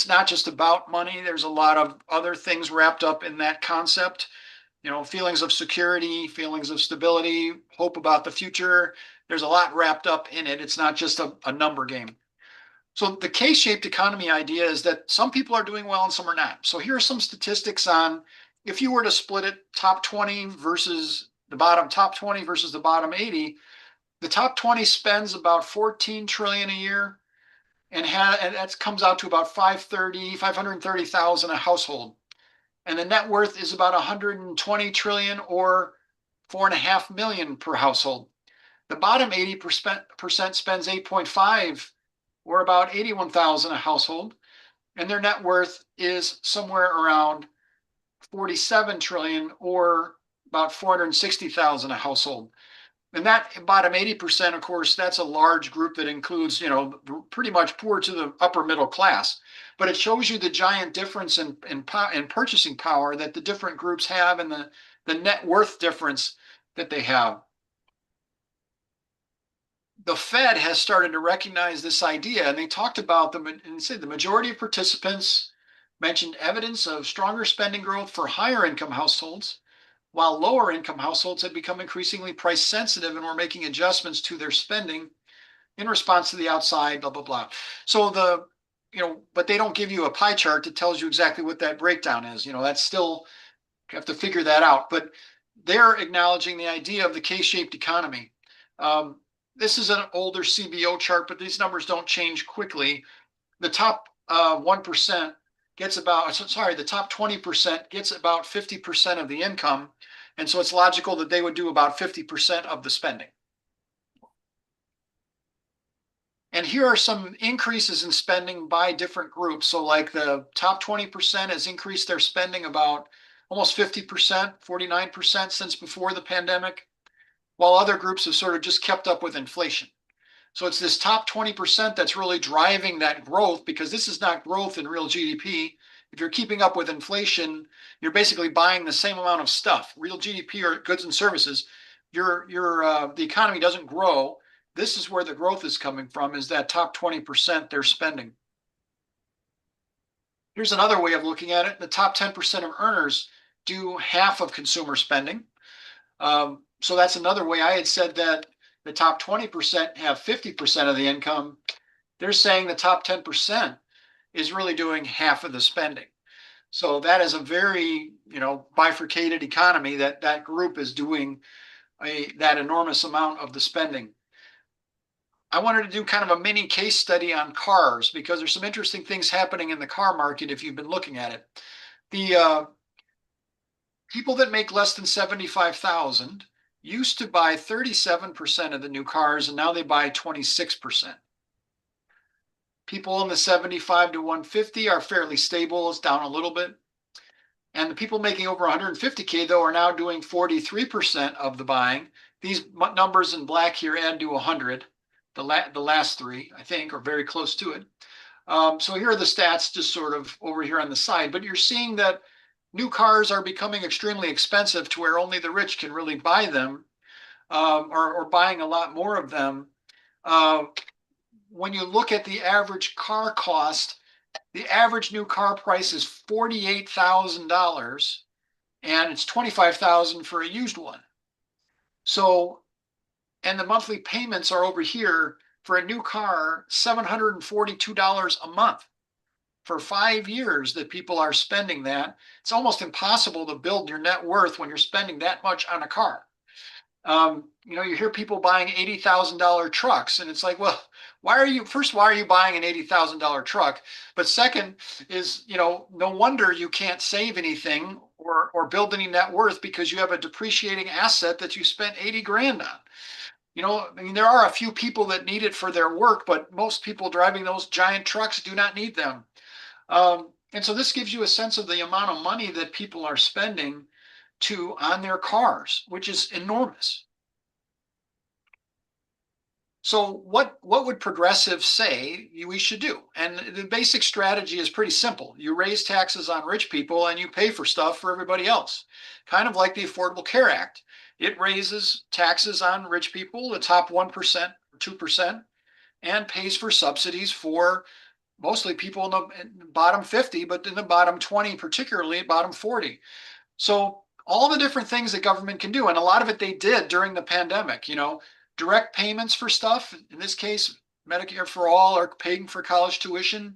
not just about money. There's a lot of other things wrapped up in that concept. You know, feelings of security, feelings of stability, hope about the future. There's a lot wrapped up in it. It's not just a number game. So the K-shaped economy idea is that some people are doing well and some are not. So here are some statistics on if you were to split it top 20 versus the bottom top 20 versus the bottom 80, the top 20 spends about 14 trillion a year and that comes out to about 530,000 a household. And the net worth is about 120 trillion or 4.5 million per household. The bottom 80% spends 8.5 or about 81,000 a household, and their net worth is somewhere around 47 trillion or about 460,000 a household. And that bottom 80%, of course, that's a large group that includes, you know, pretty much poor to the upper middle class. But it shows you the giant difference in purchasing power that the different groups have and the net worth difference that they have. The Fed has started to recognize this idea, and they talked about and said the majority of participants mentioned evidence of stronger spending growth for higher income households, while lower income households had become increasingly price sensitive and were making adjustments to their spending in response to the outside, blah, blah, blah. So but they don't give you a pie chart that tells you exactly what that breakdown is. You know, that's still, you have to figure that out. But they're acknowledging the idea of the K-shaped economy. This is an older CBO chart, but these numbers don't change quickly. The top 1% gets about, sorry, the top 20% gets about 50% of the income. And so it's logical that they would do about 50% of the spending. And here are some increases in spending by different groups. So like the top 20% has increased their spending about almost 50%, 49% since before the pandemic, while other groups have sort of just kept up with inflation. So it's this top 20% that's really driving that growth, because this is not growth in real GDP. If you're keeping up with inflation, you're basically buying the same amount of stuff. Real GDP or goods and services, the economy doesn't grow. This is where the growth is coming from, is that top 20% they're spending. Here's another way of looking at it. The top 10% of earners do half of consumer spending. So that's another way. I had said that the top 20% have 50% of the income. They're saying the top 10% is really doing half of the spending. So that is a very, bifurcated economy that group is doing that enormous amount of the spending. I wanted to do kind of a mini case study on cars because there's some interesting things happening in the car market if you've been looking at it. The people that make less than 75,000 used to buy 37% of the new cars, and now they buy 26%. People in the 75 to 150 are fairly stable. It's down a little bit. And the people making over 150K, though, are now doing 43% of the buying. These numbers in black here add to 100. The last three, I think, are very close to it. So here are the stats just sort of over here on the side. But you're seeing that new cars are becoming extremely expensive to where only the rich can really buy them, or buying a lot more of them. When you look at the average car cost, the average new car price is $48,000, and it's $25,000 for a used one. So, and the monthly payments are over here for a new car, $742 a month. For 5 years that people are spending that. It's almost impossible to build your net worth when you're spending that much on a car. You hear people buying $80,000 trucks, and it's like, well, why are you buying an $80,000 truck? But second is, no wonder you can't save anything or build any net worth because you have a depreciating asset that you spent 80 grand on. There are a few people that need it for their work, but most people driving those giant trucks do not need them. And so this gives you a sense of the amount of money that people are spending on their cars, which is enormous. So what would progressives say we should do? And the basic strategy is pretty simple. You raise taxes on rich people and you pay for stuff for everybody else. Kind of like the Affordable Care Act. It raises taxes on rich people, the top 1% or 2%, and pays for subsidies for mostly people in the bottom 50, but in the bottom 20, particularly bottom 40. So all the different things that government can do, and a lot of it they did during the pandemic, direct payments for stuff. In this case, Medicare for All are paying for college tuition,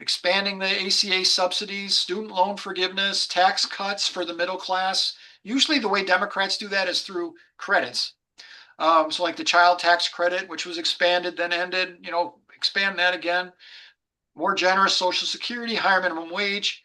expanding the ACA subsidies, student loan forgiveness, tax cuts for the middle class. Usually the way Democrats do that is through credits. So like the child tax credit, which was expanded, then ended, expand that again. More generous Social Security, higher minimum wage.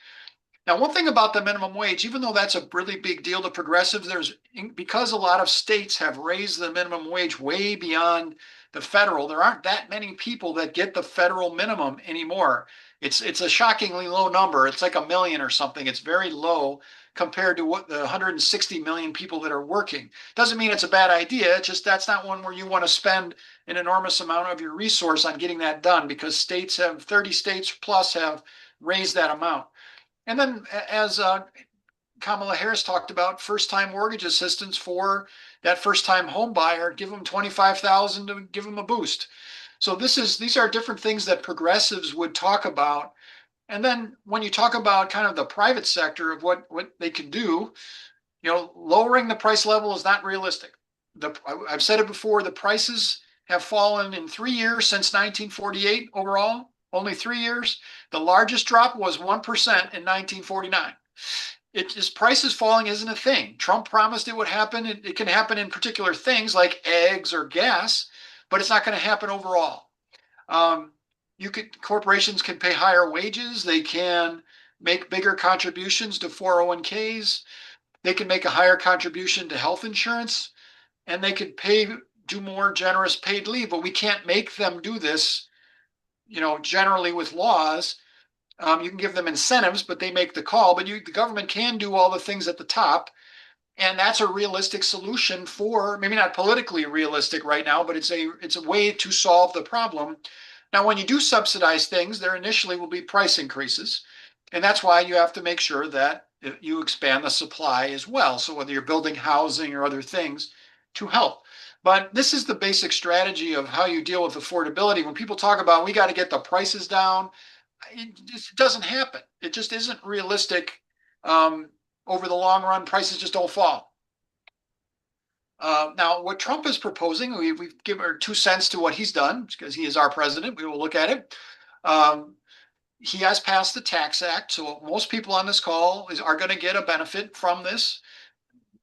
Now, one thing about the minimum wage, even though that's a really big deal to progressives, because a lot of states have raised the minimum wage way beyond the federal, there aren't that many people that get the federal minimum anymore. It's a shockingly low number. It's like 1 million or something. It's very low compared to what the 160 million people that are working. Doesn't mean it's a bad idea. It's just that's not one where you want to spend an enormous amount of your resource on getting that done, because 30 states plus have raised that amount. And then, as Kamala Harris talked about, first-time mortgage assistance for that first-time home buyer, give them $25,000 to give them a boost. So these are different things that progressives would talk about. And then when you talk about kind of the private sector of what they can do, lowering the price level is not realistic. I've said it before, the prices have fallen in 3 years since 1948 overall. Only 3 years. The largest drop was 1% in 1949. Prices falling isn't a thing. Trump promised it would happen. It can happen in particular things like eggs or gas, but it's not going to happen overall. Corporations can pay higher wages. They can make bigger contributions to 401ks. They can make a higher contribution to health insurance, and they can do more generous paid leave, but we can't make them do this. Generally with laws, you can give them incentives, but they make the call. But the government can do all the things at the top, and that's a realistic solution for, maybe not politically realistic right now, but it's a way to solve the problem. Now, when you do subsidize things, there initially will be price increases, and that's why you have to make sure that you expand the supply as well. So whether you're building housing or other things to help. But this is the basic strategy of how you deal with affordability. When people talk about we got to get the prices down, it just doesn't happen. It just isn't realistic over the long run, prices just don't fall. Now, what Trump is proposing, we've given our 2 cents to what he's done because he is our president. We will look at it. He has passed the Tax Act, so most people on this call are going to get a benefit from this.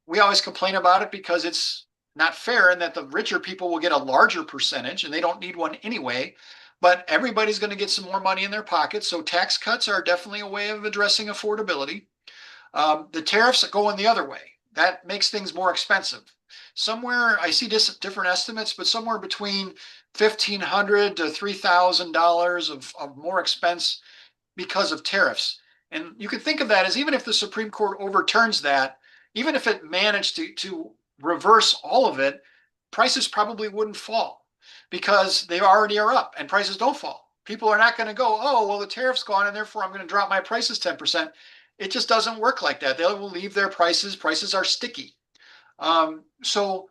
We always complain about it because it's not fair and that the richer people will get a larger percentage and they don't need one anyway. But everybody's going to get some more money in their pockets. So tax cuts are definitely a way of addressing affordability. The tariffs are going the other way. That makes things more expensive. Somewhere, I see different estimates, but somewhere between $1,500 to $3,000 of more expense because of tariffs. And you can think of that as even if the Supreme Court overturns that, even if it managed to reverse all of it, prices probably wouldn't fall because they already are up and prices don't fall. People are not going to go, oh, well, the tariff's gone and therefore I'm going to drop my prices 10%. It just doesn't work like that. They will leave their prices. Prices are sticky. So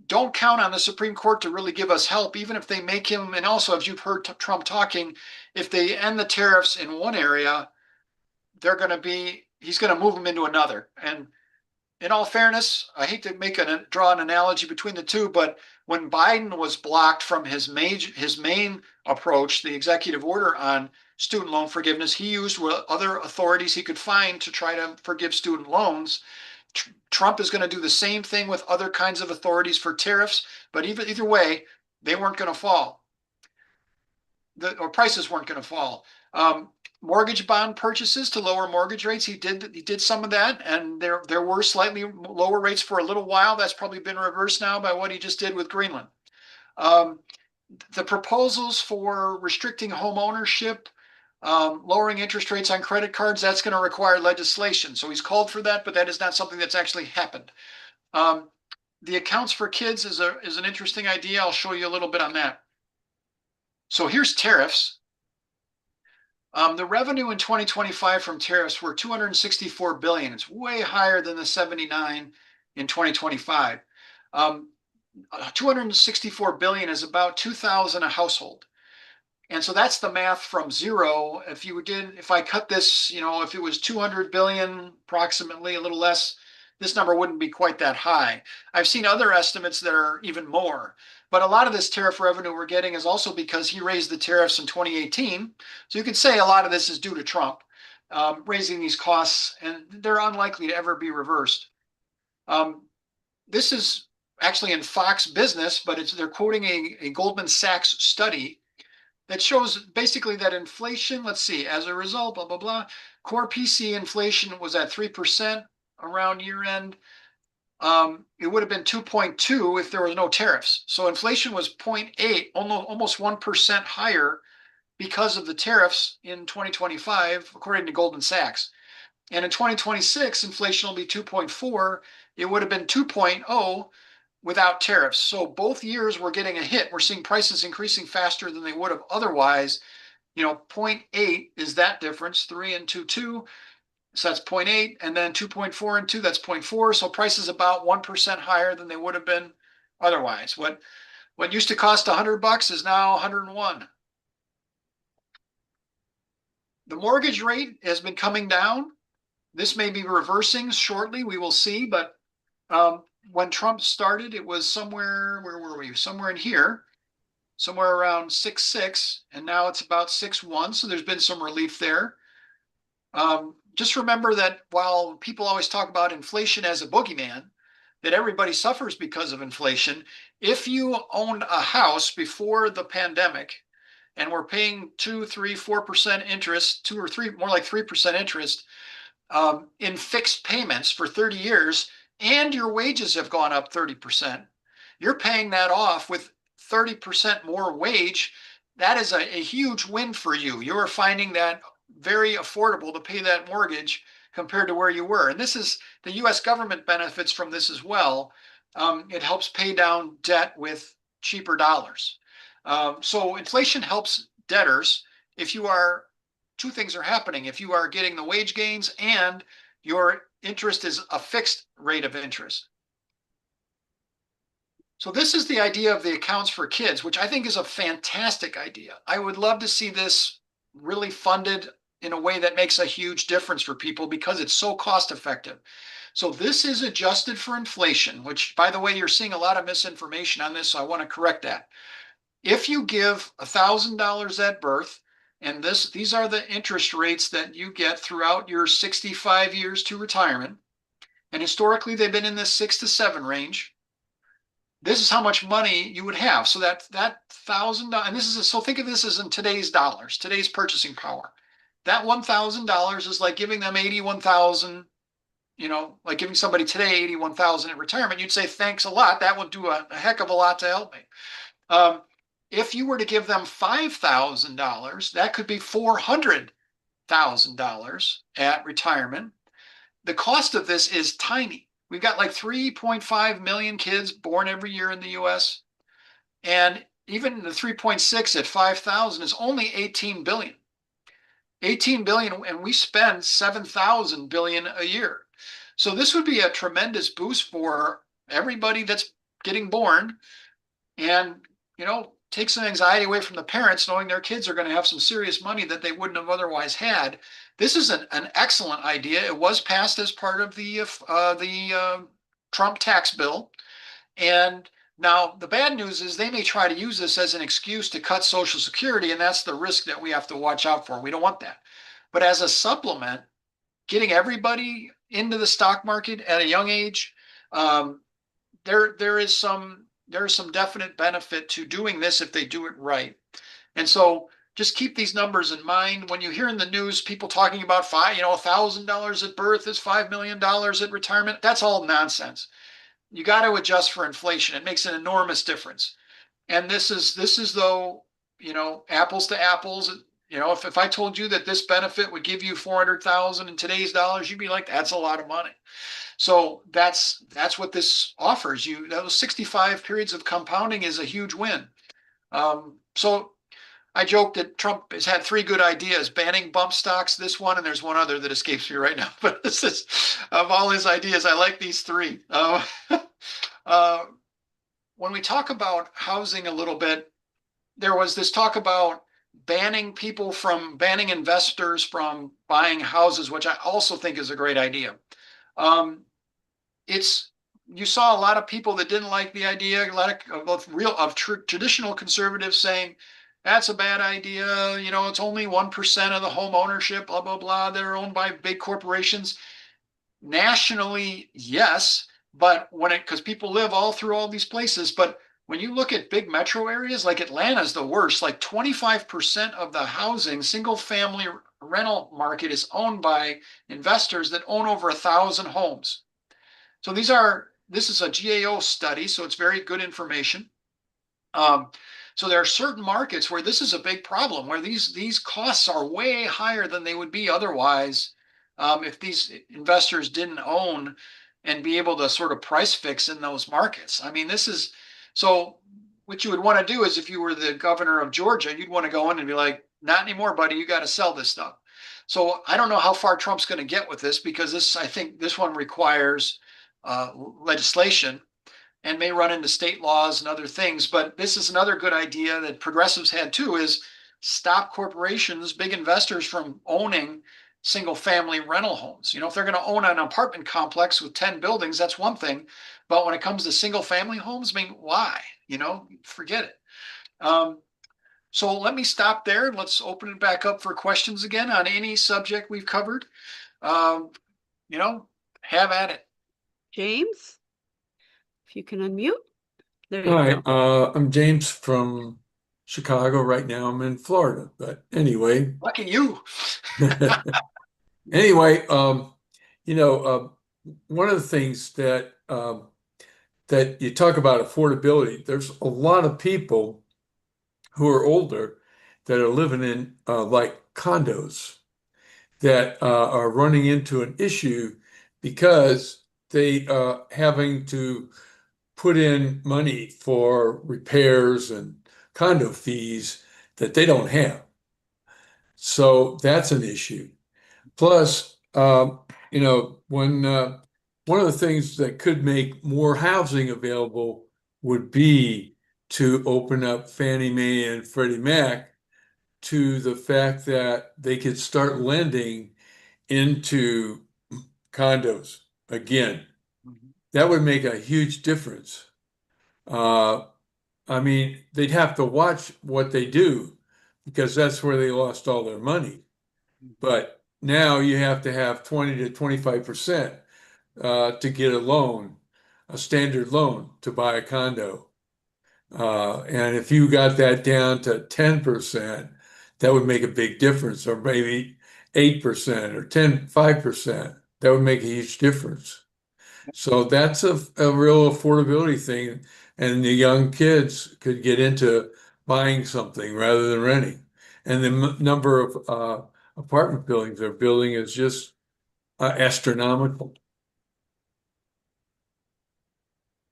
don't count on the Supreme Court to really give us help, even if they make him, and also if you've heard Trump talking, if they end the tariffs in one area, he's going to move them into another. And in all fairness, I hate to draw an analogy between the two, but when Biden was blocked from his main approach, the executive order on student loan forgiveness, he used other authorities he could find to try to forgive student loans. Trump is going to do the same thing with other kinds of authorities for tariffs, but either way, they weren't going to fall. Or prices weren't going to fall. Mortgage bond purchases to lower mortgage rates. He did some of that, and there were slightly lower rates for a little while. That's probably been reversed now by what he just did with Greenland. The proposals for restricting home ownership, lowering interest rates on credit cards, that's going to require legislation. So he's called for that, but that is not something that's actually happened. The accounts for kids is an interesting idea. I'll show you a little bit on that. So here's tariffs. The revenue in 2025 from tariffs were $264 billion. It's way higher than the 79 in 2025. $264 billion is about 2,000 a household. And so that's the math from zero. If I cut this, if it was 200 billion, approximately a little less, this number wouldn't be quite that high. I've seen other estimates that are even more. But a lot of this tariff revenue we're getting is also because he raised the tariffs in 2018. So you could say a lot of this is due to Trump raising these costs, and they're unlikely to ever be reversed. This is actually in Fox Business, but they're quoting a Goldman Sachs study that shows basically that inflation, let's see, as a result, blah, blah, blah, core PC inflation was at 3% around year end. It would have been 2.2 if there was no tariffs. So inflation was 0.8, almost 1% higher because of the tariffs in 2025, according to Goldman Sachs. And in 2026, inflation will be 2.4. It would have been 2.0 without tariffs. So both years we're getting a hit. We're seeing prices increasing faster than they would have otherwise. 0.8 is that difference, 3 and 2. So that's 0.8, and then 2.4 and 2, that's 0.4. So prices about 1% higher than they would have been otherwise. What used to cost $100 is now 101. The mortgage rate has been coming down. This may be reversing shortly. We will see. But when Trump started, it was somewhere, where were we? Somewhere in here, somewhere around 6.6, and now it's about 6.1. So there's been some relief there. Just remember that while people always talk about inflation as a boogeyman, that everybody suffers because of inflation. If you owned a house before the pandemic and were paying 2, 3, 4% interest, 2 or 3, more like 3% interest in fixed payments for 30 years, and your wages have gone up 30%, you're paying that off with 30% more wage. That is a huge win for you. You are finding that very affordable to pay that mortgage compared to where you were. And this is the US government benefits from this as well. It helps pay down debt with cheaper dollars. So inflation helps debtors if two things are happening. If you are getting the wage gains and your interest is a fixed rate of interest. So this is the idea of the accounts for kids, which I think is a fantastic idea. I would love to see this really funded in a way that makes a huge difference for people because it's so cost effective. So this is adjusted for inflation, which, by the way, you're seeing a lot of misinformation on this, so I want to correct that. If you give $1,000 at birth, and these are the interest rates that you get throughout your 65 years to retirement, and historically they've been in this 6 to 7 range. This is how much money you would have. So that $1,000, and so think of this as in today's dollars, today's purchasing power. That $1,000 is like giving them 81,000. Like giving somebody today 81,000 at retirement. You'd say thanks a lot. That would do a heck of a lot to help me. If you were to give them $5,000, that could be $400,000 at retirement. The cost of this is tiny. We've got like 3.5 million kids born every year in the US. And even the 3.6 at 5,000 is only 18 billion. 18 billion, and we spend 7,000 billion a year. So this would be a tremendous boost for everybody that's getting born, and take some anxiety away from the parents knowing their kids are going to have some serious money that they wouldn't have otherwise had. This is an excellent idea. It was passed as part of the Trump tax bill. And now the bad news is they may try to use this as an excuse to cut Social Security, and that's the risk that we have to watch out for. We don't want that. But as a supplement, getting everybody into the stock market at a young age, there is some definite benefit to doing this if they do it right. And so just keep these numbers in mind. When you hear in the news people talking about $1,000 at birth is $5 million at retirement, that's all nonsense. You got to adjust for inflation. It makes an enormous difference. And this is though, apples to apples. If I told you that this benefit would give you 400,000 in today's dollars, you'd be like, that's a lot of money. So that's what this offers you. Those 65 periods of compounding is a huge win. So I joke that Trump has had 3 good ideas: banning bump stocks, this one, and there's one other that escapes me right now. But this is, of all his ideas, I like these 3. When we talk about housing a little bit, there was this talk about banning investors from buying houses, which I also think is a great idea. You saw a lot of people that didn't like the idea, a lot of traditional conservatives saying that's a bad idea. It's only 1% of the home ownership, blah, blah, blah. They're owned by big corporations. Nationally, yes, but because people live all through all these places, but when you look at big metro areas, like Atlanta's the worst, like 25% of the housing, single family rental market is owned by investors that own over 1,000 homes. So this is a GAO study, so it's very good information. So there are certain markets where this is a big problem, where these costs are way higher than they would be otherwise if these investors didn't own and be able to sort of price fix in those markets. I mean, so what you would want to do is, if you were the governor of Georgia, you'd want to go in and be like, not anymore, buddy, you got to sell this stuff. So I don't know how far Trump's going to get with this, because I think this one requires legislation and may run into state laws and other things. But this is another good idea that progressives had too, is stop corporations, big investors, from owning single family rental homes. If they're going to own an apartment complex with 10 buildings, that's one thing. But when it comes to single family homes, I mean, why? Forget it. So let me stop there. Let's open it back up for questions again on any subject we've covered. Have at it. James, if you can unmute. There you Hi, go. I'm James from Chicago. Right now I'm in Florida, but anyway. Lucky you. Anyway, one of the things that you talk about affordability, there's a lot of people who are older that are living in like condos that are running into an issue because they having to put in money for repairs and condo fees that they don't have. So that's an issue. Plus, one of the things that could make more housing available would be to open up Fannie Mae and Freddie Mac to the fact that they could start lending into condos again. That would make a huge difference. I mean, they'd have to watch what they do because that's where they lost all their money. But now you have to have 20 to 25% to get a loan, a standard loan to buy a condo. And if you got that down to 10%, that would make a big difference, or maybe 8% or 5%. That would make a huge difference. So that's a real affordability thing. And the young kids could get into buying something rather than renting. And the number of apartment buildings they're building is just astronomical.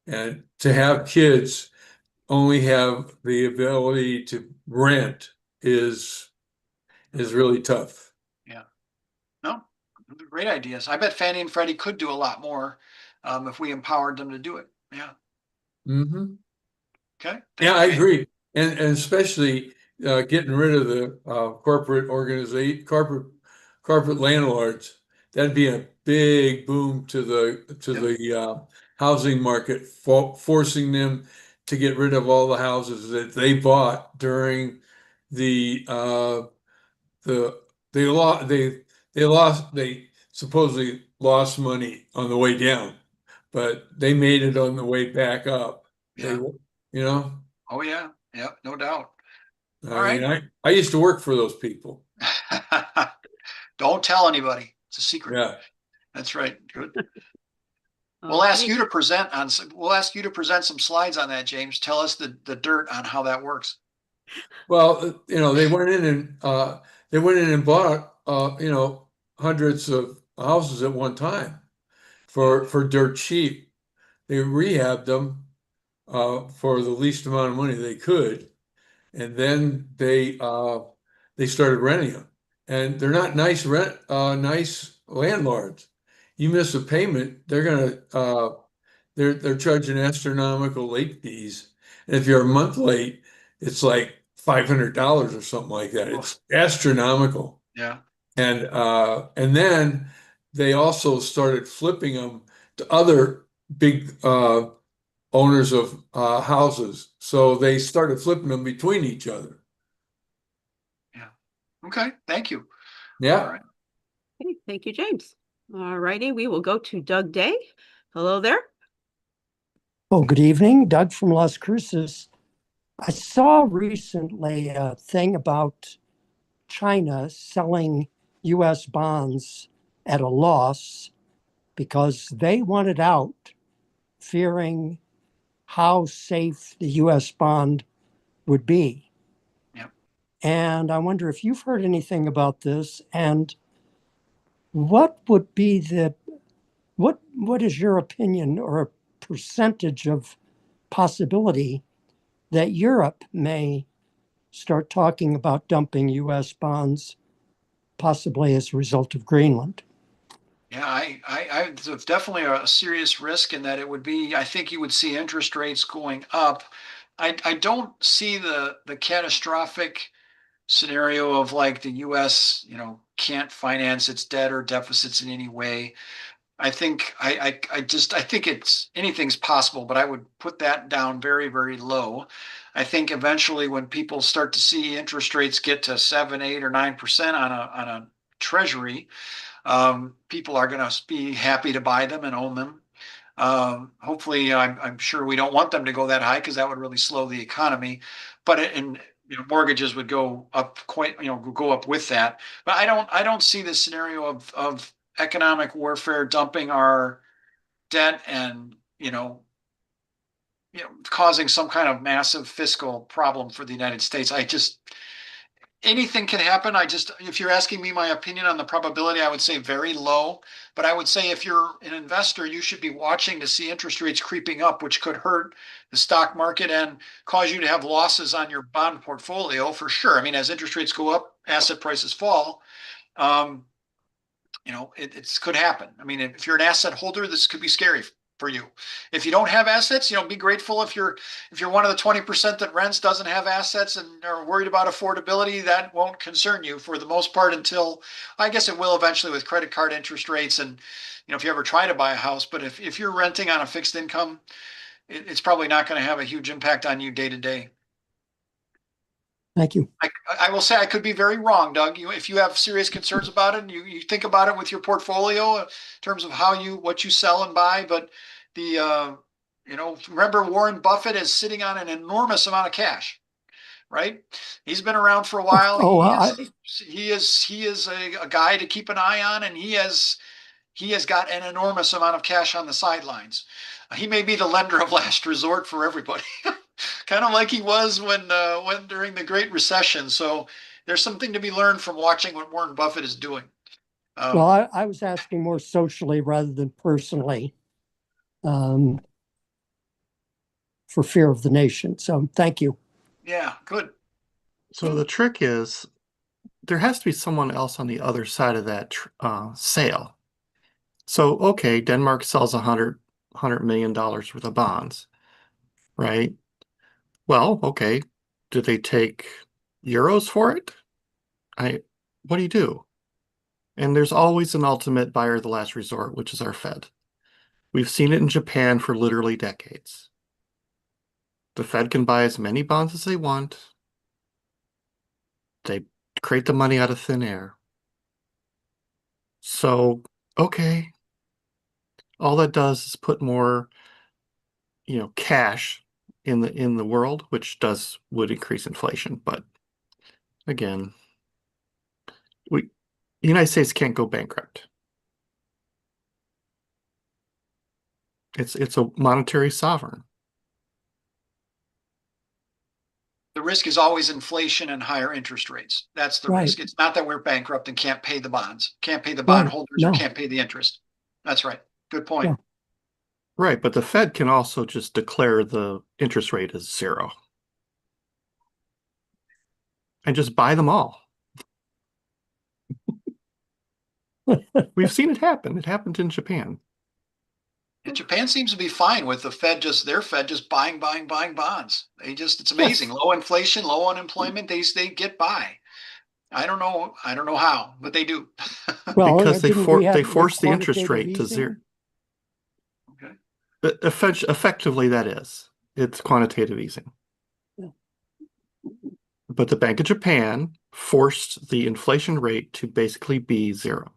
And to have kids only have the ability to rent is really tough. Yeah. No, great ideas. I bet Fannie and Freddie could do a lot more if we empowered them to do it. Yeah. Mm-hmm. Okay. Yeah, I agree. And especially getting rid of the corporate landlords. That'd be a big boom to the housing market, forcing them to get rid of all the houses that they bought during the they supposedly lost money on the way down, but they made it on the way back up. Yeah. You know? Oh yeah. Yeah, no doubt. I mean, I used to work for those people. Don't tell anybody. It's a secret. Yeah. That's right. Good. We'll ask you to present on some slides on that, James. Tell us the dirt on how that works. Well, they went in and bought hundreds of houses at one time for dirt cheap. They rehabbed them for the least amount of money they could, and then they started renting them. And they're not nice landlords. You miss a payment, they're charging astronomical late fees. And if you're a month late, it's like $500 or something like that. It's astronomical. Yeah. And then they also started flipping them to other big owners of houses. So they started flipping them between each other. Yeah. Okay. Thank you. Yeah. All right. Okay, thank you, James. All righty, we will go to Doug Day. Hello there. Oh, good evening. Doug from Las Cruces. I saw recently a thing about China selling U.S. bonds at a loss because they wanted out, fearing how safe the U.S. bond would be. Yep. And I wonder if you've heard anything about this, and what would be what is your opinion or a percentage of possibility that Europe may start talking about dumping U.S. bonds, possibly as a result of Greenland? Yeah, it's definitely a serious risk in that it would be, I think you would see interest rates going up. I don't see the catastrophic scenario of like the US, can't finance its debt or deficits in any way. I think I think it's anything's possible, but I would put that down very, very low. I think eventually when people start to see interest rates get to 7, 8, or 9% on a treasury, people are going to be happy to buy them and own them. Hopefully, I'm sure we don't want them to go that high because that would really slow the economy. But mortgages would go up go up with that. But I don't see the scenario of economic warfare dumping our debt and causing some kind of massive fiscal problem for the United States. Anything can happen. If you're asking me my opinion on the probability, I would say very low. But I would say if you're an investor, you should be watching to see interest rates creeping up, which could hurt the stock market and cause you to have losses on your bond portfolio for sure. I mean, as interest rates go up, asset prices fall. It could happen. I mean, if you're an asset holder, this could be scary for you. If you don't have assets, be grateful if you're one of the 20% that rents, doesn't have assets, and are worried about affordability. That won't concern you for the most part until, I guess it will eventually with credit card interest rates and if you ever try to buy a house. But if you're renting on a fixed income, it's probably not going to have a huge impact on you day to day. Thank you. I will say I could be very wrong, Doug. If you have serious concerns about it and you think about it with your portfolio in terms of what you sell and buy, but remember Warren Buffett is sitting on an enormous amount of cash, right? He's been around for a while. He is a guy to keep an eye on, and he has got an enormous amount of cash on the sidelines. He may be the lender of last resort for everybody. Kind of like he was when during the Great Recession. So there's something to be learned from watching what Warren Buffett is doing. Well, I was asking more socially rather than personally, for fear of the nation. So thank you. Yeah, good. So the trick is there has to be someone else on the other side of that sale. So, okay, Denmark sells $100 million worth of bonds, right? Well, okay, do they take euros for it? What do you do? And there's always an ultimate buyer of the last resort, which is our Fed. We've seen it in Japan for literally decades. The Fed can buy as many bonds as they want. They create the money out of thin air. So, okay, all that does is put more, cash in the world, which would increase inflation. But again, the United States can't go bankrupt. It's a monetary sovereign. The risk is always inflation and higher interest rates. That's the risk. It's not that we're bankrupt and can't pay the bonds, can't pay the bondholders, or can't pay the interest. That's right. Good point. Yeah. Right, but the Fed can also just declare the interest rate as 0 and just buy them all. We've seen it happen. It happened in Japan. And Japan seems to be fine with their Fed just buying bonds. It's amazing. Low inflation, low unemployment. They get by. I don't know how, but they do. Well, because they force the interest rate to 0. Okay. But effectively, it's quantitative easing. Yeah. But the Bank of Japan forced the inflation rate to basically be 0.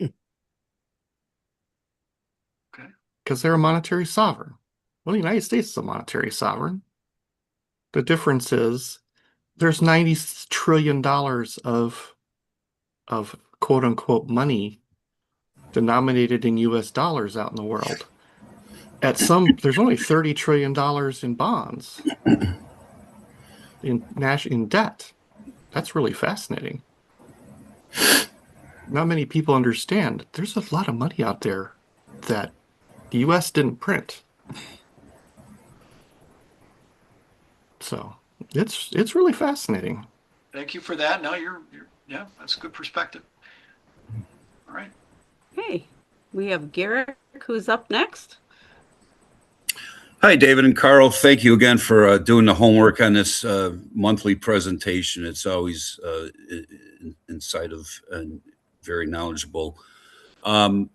Okay. Because they're a monetary sovereign. Well, the United States is a monetary sovereign. The difference is there's $90 trillion of quote unquote money denominated in US dollars out in the world. There's only $30 trillion in bonds in debt. That's really fascinating. Not many people understand there's a lot of money out there that the US didn't print. So it's really fascinating. Thank you for that. No, yeah, that's a good perspective. All right. Hey, we have Garrick who's up next. Hi, David and Carl. Thank you again for doing the homework on this monthly presentation. It's always insightful and very knowledgeable. I'm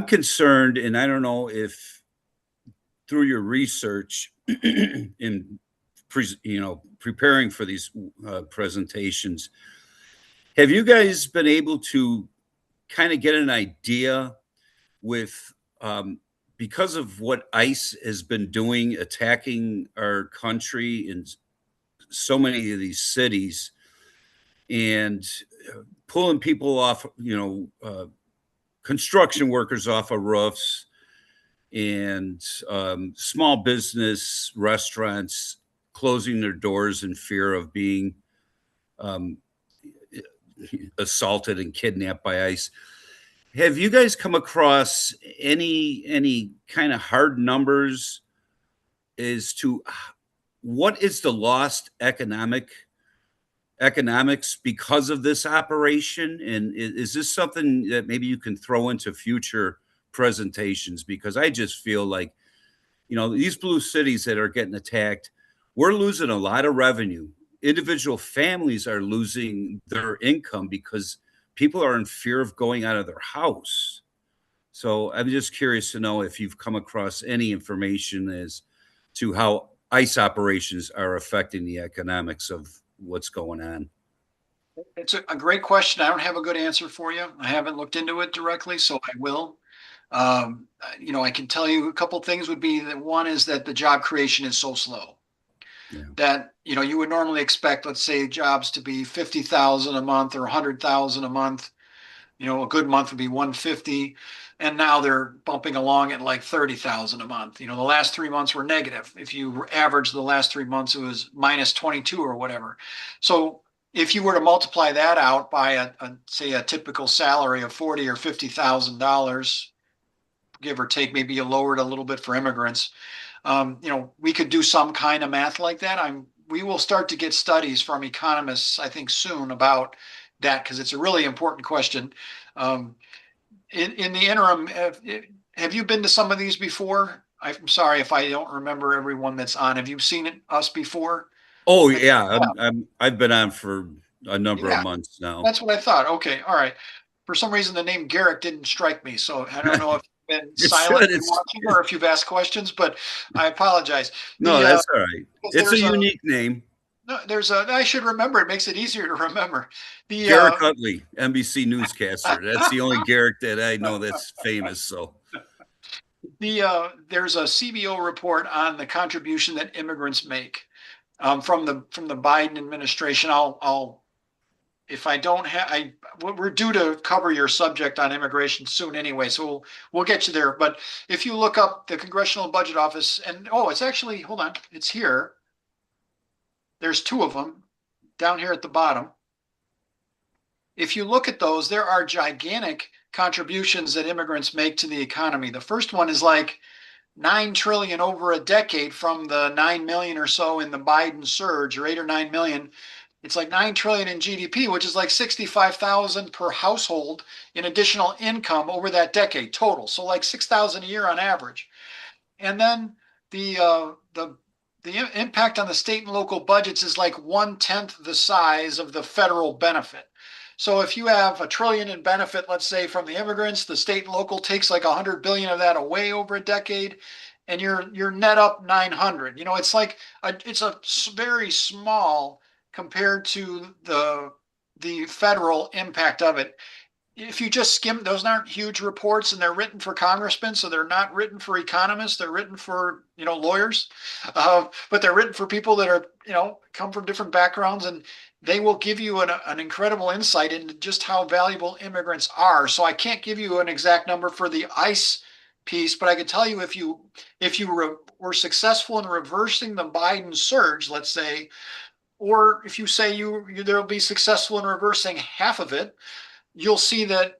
concerned, and I don't know if through your research in preparing for these presentations, have you guys been able to kind of get an idea with because of what ICE has been doing, attacking our country in so many of these cities and pulling people off, construction workers off of roofs and small business restaurants closing their doors in fear of being assaulted and kidnapped by ICE. Have you guys come across any kind of hard numbers as to what is the lost economics because of this operation? And is this something that maybe you can throw into future presentations, because I just feel like, you know, these blue cities that are getting attacked, we're losing a lot of revenue. Individual families are losing their income because people are in fear of going out of their house. So I'm just curious to know if you've come across any information as to how ICE operations are affecting the economics of what's going on. It's a great question. I don't have a good answer for you. I haven't looked into it directly, so I will. You know, I can tell you a couple things would be that one is that the job creation is so slow. Yeah. That, you know, you would normally expect, let's say, jobs to be 50,000 a month or 100,000 a month. You know, a good month would be 150, and now they're bumping along at like 30,000 a month. You know, the last 3 months were negative. If you average the last 3 months, it was minus 22 or whatever. So if you were to multiply that out by say a typical salary of $40,000 or $50,000, give or take, maybe you lowered a little bit for immigrants. You know, we could do some kind of math like that. We will start to get studies from economists, I think, soon about that, because it's a really important question. In the interim, have you been to some of these before? I'm sorry if I don't remember everyone that's on. Have you seen us before? Oh yeah, I've been on for a number of Yeah, months now. that's what I thought. Okay, all right. For some reason, the name Garrett didn't strike me, so I don't know if you've been silently watching or if you've asked questions, but I apologize. No, that's all right. It's a unique name. No, I should remember. It makes it easier to remember. Garrett Utley, NBC newscaster. That's the only Garrett that I know that's famous. So there's a CBO report on the contribution that immigrants make from the Biden administration. If I don't have, we're due to cover your subject on immigration soon anyway, so we'll get you there. But if you look up the Congressional Budget Office, and it's actually, hold on, it's here. There's two of them down here at the bottom. If you look at those, there are gigantic contributions that immigrants make to the economy. The first one is like 9 trillion over a decade from the 9 million or so in the Biden surge, or 8 or 9 million. It's like 9 trillion in GDP, which is like 65,000 per household in additional income over that decade total. So like 6,000 a year on average. And then the impact on the state and local budgets is like 1/10 the size of the federal benefit. So if you have $1 trillion in benefit, let's say from the immigrants, the state and local takes like 100 billion of that away over a decade, and you're net up 900. You know, it's like it's a very small compared to the federal impact of it. If you just skim, those aren't huge reports, and they're written for congressmen, so they're not written for economists. They're written for, you know, lawyers, but they're written for people that are, you know, come from different backgrounds, and they will give you an incredible insight into just how valuable immigrants are. So I can't give you an exact number for the ICE piece, but I can tell you if you were successful in reversing the Biden surge, let's say, or if you say there'll be successful in reversing half of it, you'll see that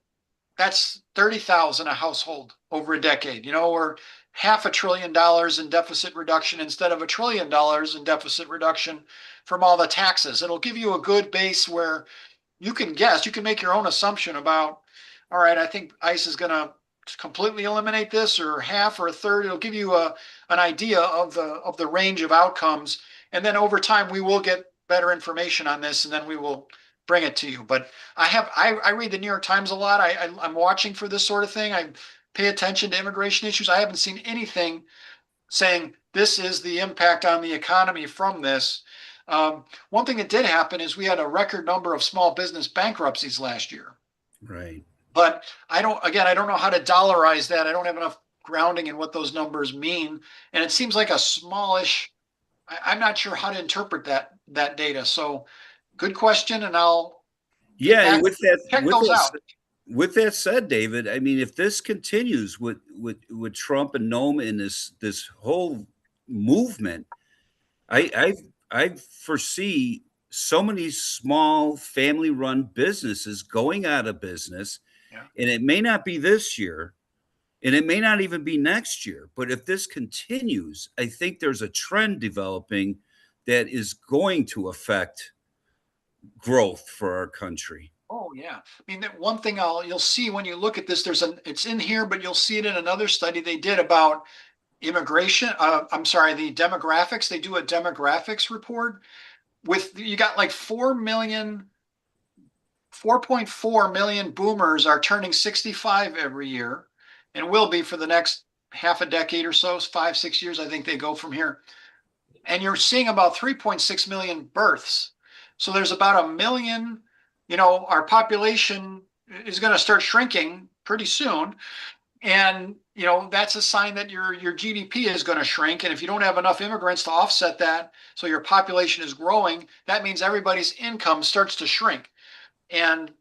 that's 30,000 a household over a decade, you know, or $500 billion in deficit reduction instead of $1 trillion in deficit reduction from all the taxes. It'll give you a good base where you can guess, you can make your own assumption about, all right, I think ICE is going to completely eliminate this, or half or a third. It'll give you an idea of the range of outcomes. And then over time, we will get better information on this, and then we will bring it to you. But I read the New York Times a lot. I'm watching for this sort of thing. I pay attention to immigration issues. I haven't seen anything saying this is the impact on the economy from this. One thing that did happen is we had a record number of small business bankruptcies last year. Right. But I don't know how to dollarize that. I don't have enough grounding in what those numbers mean. And it seems like a smallish, I'm not sure how to interpret that data. So good question, and I'll check those out. With that said, David, I mean, if this continues with Trump and Noem and this whole movement, I foresee so many small family-run businesses going out of business, and it may not be this year, and it may not even be next year. But if this continues, I think there's a trend developing that is going to affect growth for our country. Oh, yeah. I mean, that one thing you'll see when you look at this, it's in here, but you'll see it in another study they did about immigration. I'm sorry, the demographics. They do a demographics report you got like 4.4 million boomers are turning 65 every year and will be for the next half a decade or so, 5, 6 years, I think they go from here. And you're seeing about 3.6 million births. So there's about a million, our population is going to start shrinking pretty soon. And, that's a sign that your GDP is going to shrink. And if you don't have enough immigrants to offset that, so your population is growing, that means everybody's income starts to shrink. And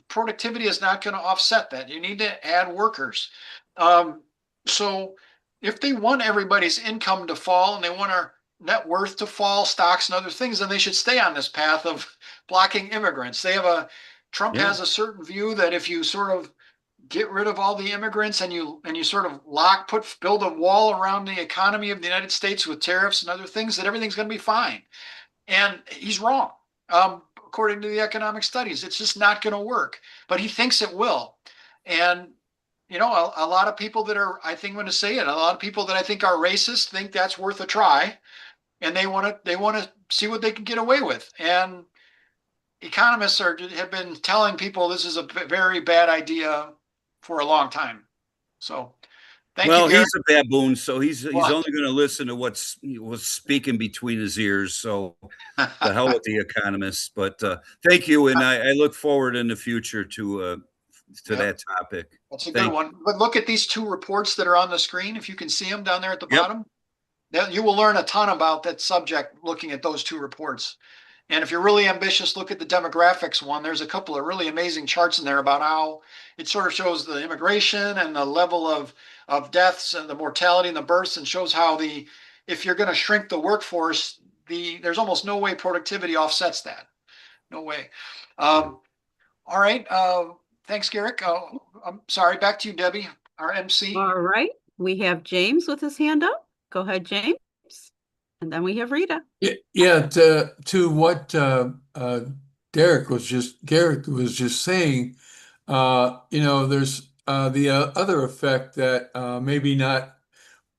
productivity is not going to offset that. You need to add workers. So if they want everybody's income to fall and they want our net worth to fall, stocks and other things, then they should stay on this path of blocking immigrants. Trump has a certain view that if you sort of get rid of all the immigrants and you sort of build a wall around the economy of the United States with tariffs and other things, that everything's going to be fine. And he's wrong. According to the economic studies, it's just not going to work, but he thinks it will. And, a lot of people I think I'm going to say it, a lot of people that I think are racist think that's worth a try. And they want to see what they can get away with. And economists have been telling people this is a very bad idea for a long time. So thank you, Garrett. He's a baboon, so he's only going to listen to what's speaking between his ears. So the hell with the economists. But thank you, and I look forward in the future to that topic. That's a good one. But look at these two reports that are on the screen. If you can see them down there at the bottom, you will learn a ton about that subject looking at those two reports. And if you're really ambitious, look at the demographics one. There's a couple of really amazing charts in there about how it sort of shows the immigration and the level of deaths and the mortality and the births, and shows how if you're going to shrink the workforce, there's almost no way productivity offsets that. No way. All right. Thanks, Garrick. I'm sorry. Back to you, Debbie, our MC. All right. We have James with his hand up. Go ahead, James. And then we have Rita. Yeah, to what Garrick was just saying, there's the other effect that maybe not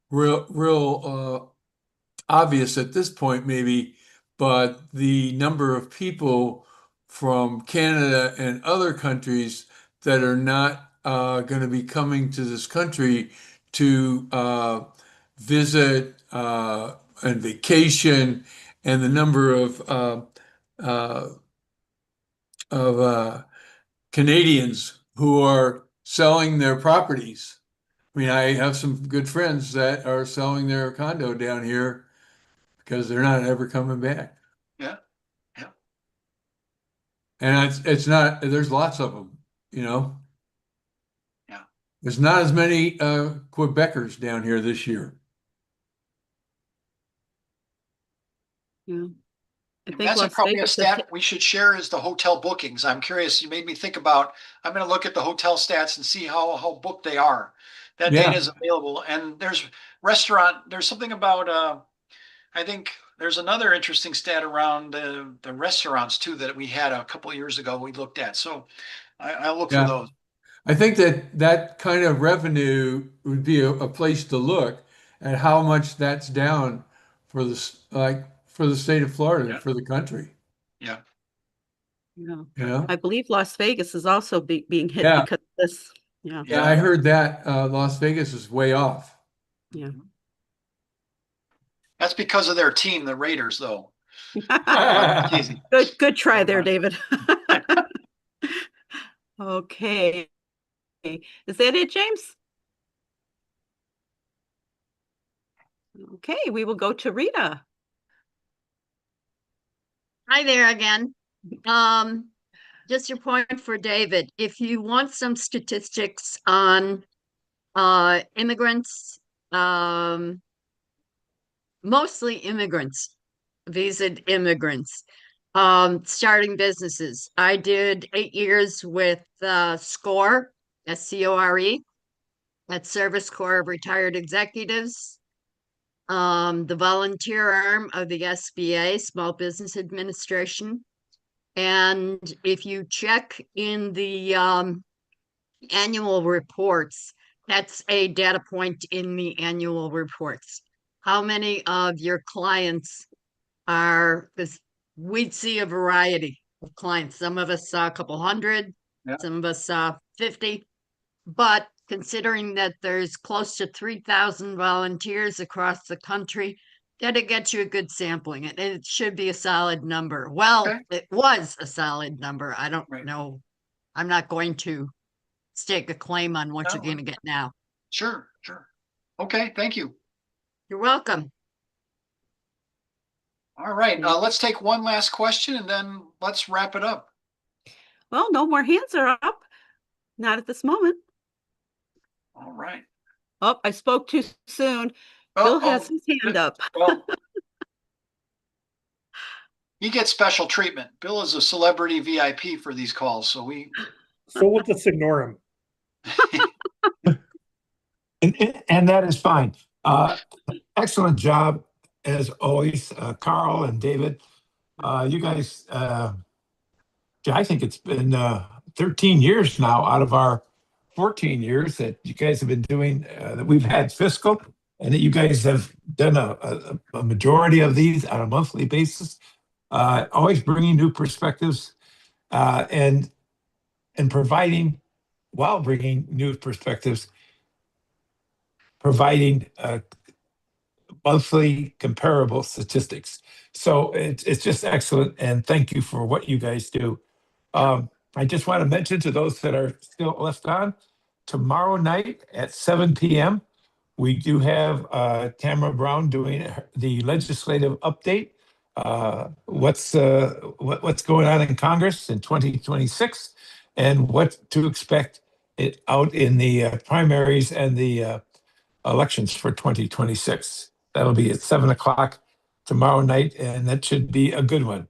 real obvious at this point, maybe, but the number of people from Canada and other countries that are not going to be coming to this country to visit and vacation, and the number of Canadians who are selling their properties. I mean, I have some good friends that are selling their condo down here because they're not ever coming back. Yeah. And it's not, there's lots of them, Yeah. There's not as many Quebecers down here this year. Yeah. That's probably a stat we should share, is the hotel bookings. I'm curious. You made me think about, I'm going to look at the hotel stats and see how booked they are. That data is available. And there's something about, I think there's another interesting stat around the restaurants too, that we had a couple of years ago we looked at. So I'll look for those. I think that kind of revenue would be a place to look at how much that's down for the state of Florida, for the country. Yeah. I believe Las Vegas is also being hit because of this. Yeah. Yeah, I heard that Las Vegas is way off. Yeah. That's because of their team, the Raiders, though. Good try there, David. Okay. Is that it, James? Okay, we will go to Rita. Hi there again. Just your point for David. If you want some statistics on immigrants, mostly immigrants, visaed immigrants, starting businesses. I did 8 years with SCORE, SCORE, that's Service Corps of Retired Executives, the volunteer arm of the SBA, Small Business Administration. And if you check in the annual reports, that's a data point in the annual reports. How many of your clients are, because we'd see a variety of clients. Some of us saw a couple hundred, Yeah. some of us saw 50. But considering that there's close to 3,000 volunteers across the country, that'll get you a good sampling. It should be a solid number. Well, Okay. it was a solid number. I don't Right. know. I'm not going to stake a claim on what No, you're going to get now. Sure, sure. Okay, thank you. You're welcome. All right, let's take one last question and then let's wrap it up. Well, no more hands are up. Not at this moment. All right. Oh, I spoke too soon. Oh, Bill has oh, his hand up. Well, he gets special treatment. Bill is a celebrity VIP for these calls, so we. So we'll just ignore him. And that is fine. Excellent job, as always, Carl and David. You guys, I think it's been 13 years now out of our 14 years that you guys have been doing, that we've had fiscal, and that you guys have done a majority of these on a monthly basis, always bringing new perspectives and providing, while bringing new perspectives, providing monthly comparable statistics. So it's just excellent, and thank you for what you guys do. I just want to mention to those that are still left on, tomorrow night at 7 p.m., we do have Tamara Brown doing the legislative update. What's going on in Congress in 2026, and what to expect out in the primaries and the elections for 2026. That'll be at 7 o'clock tomorrow night, and that should be a good one.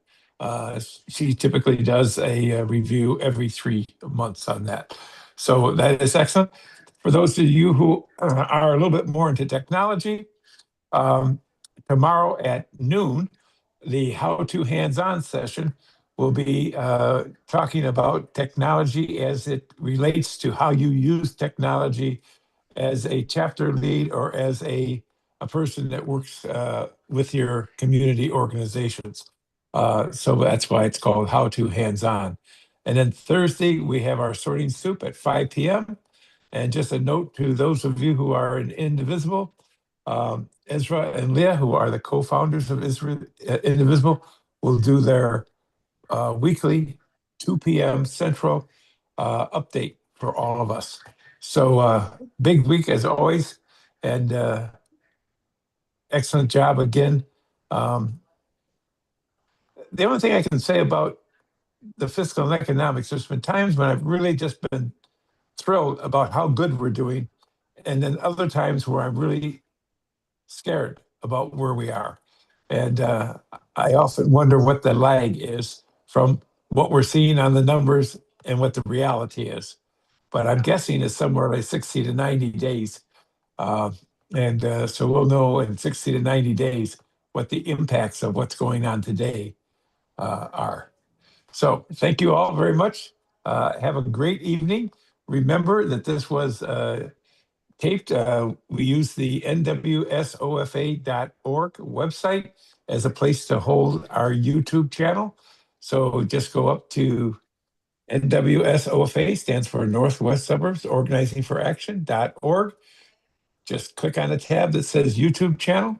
She typically does a review every 3 months on that. So that is excellent. For those of you who are a little bit more into technology, tomorrow at noon, the how-to hands-on session will be talking about technology as it relates to how you use technology as a chapter lead or as a person that works with your community organizations. So that's why it's called How to Hands-On. And then Thursday, we have our sorting soup at 5 p.m. And just a note to those of you who are in Indivisible, Ezra and Leah, who are the co-founders of Indivisible, will do their weekly 2 p.m. Central update for all of us. So big week as always, and excellent job again. The only thing I can say about the fiscal and economics, there's been times when I've really just been thrilled about how good we're doing, and then other times where I'm really scared about where we are. And I often wonder what the lag is from what we're seeing on the numbers and what the reality is. But I'm guessing it's somewhere like 60 to 90 days. So we'll know in 60 to 90 days what the impacts of what's going on today are. So thank you all very much. Have a great evening. Remember that this was taped. We use the NWSOFA.org website as a place to hold our YouTube channel. So just go up to NWSOFA, stands for Northwest Suburbs Organizing for Action.org. Just click on the tab that says YouTube channel,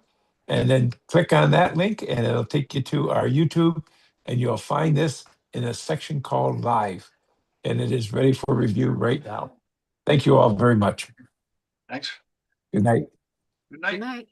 and then click on that link, and it'll take you to our YouTube, and you'll find this in a section called Live, and it is ready for review right now. Thank you all very much. Thanks. Good night. Good night. Good night.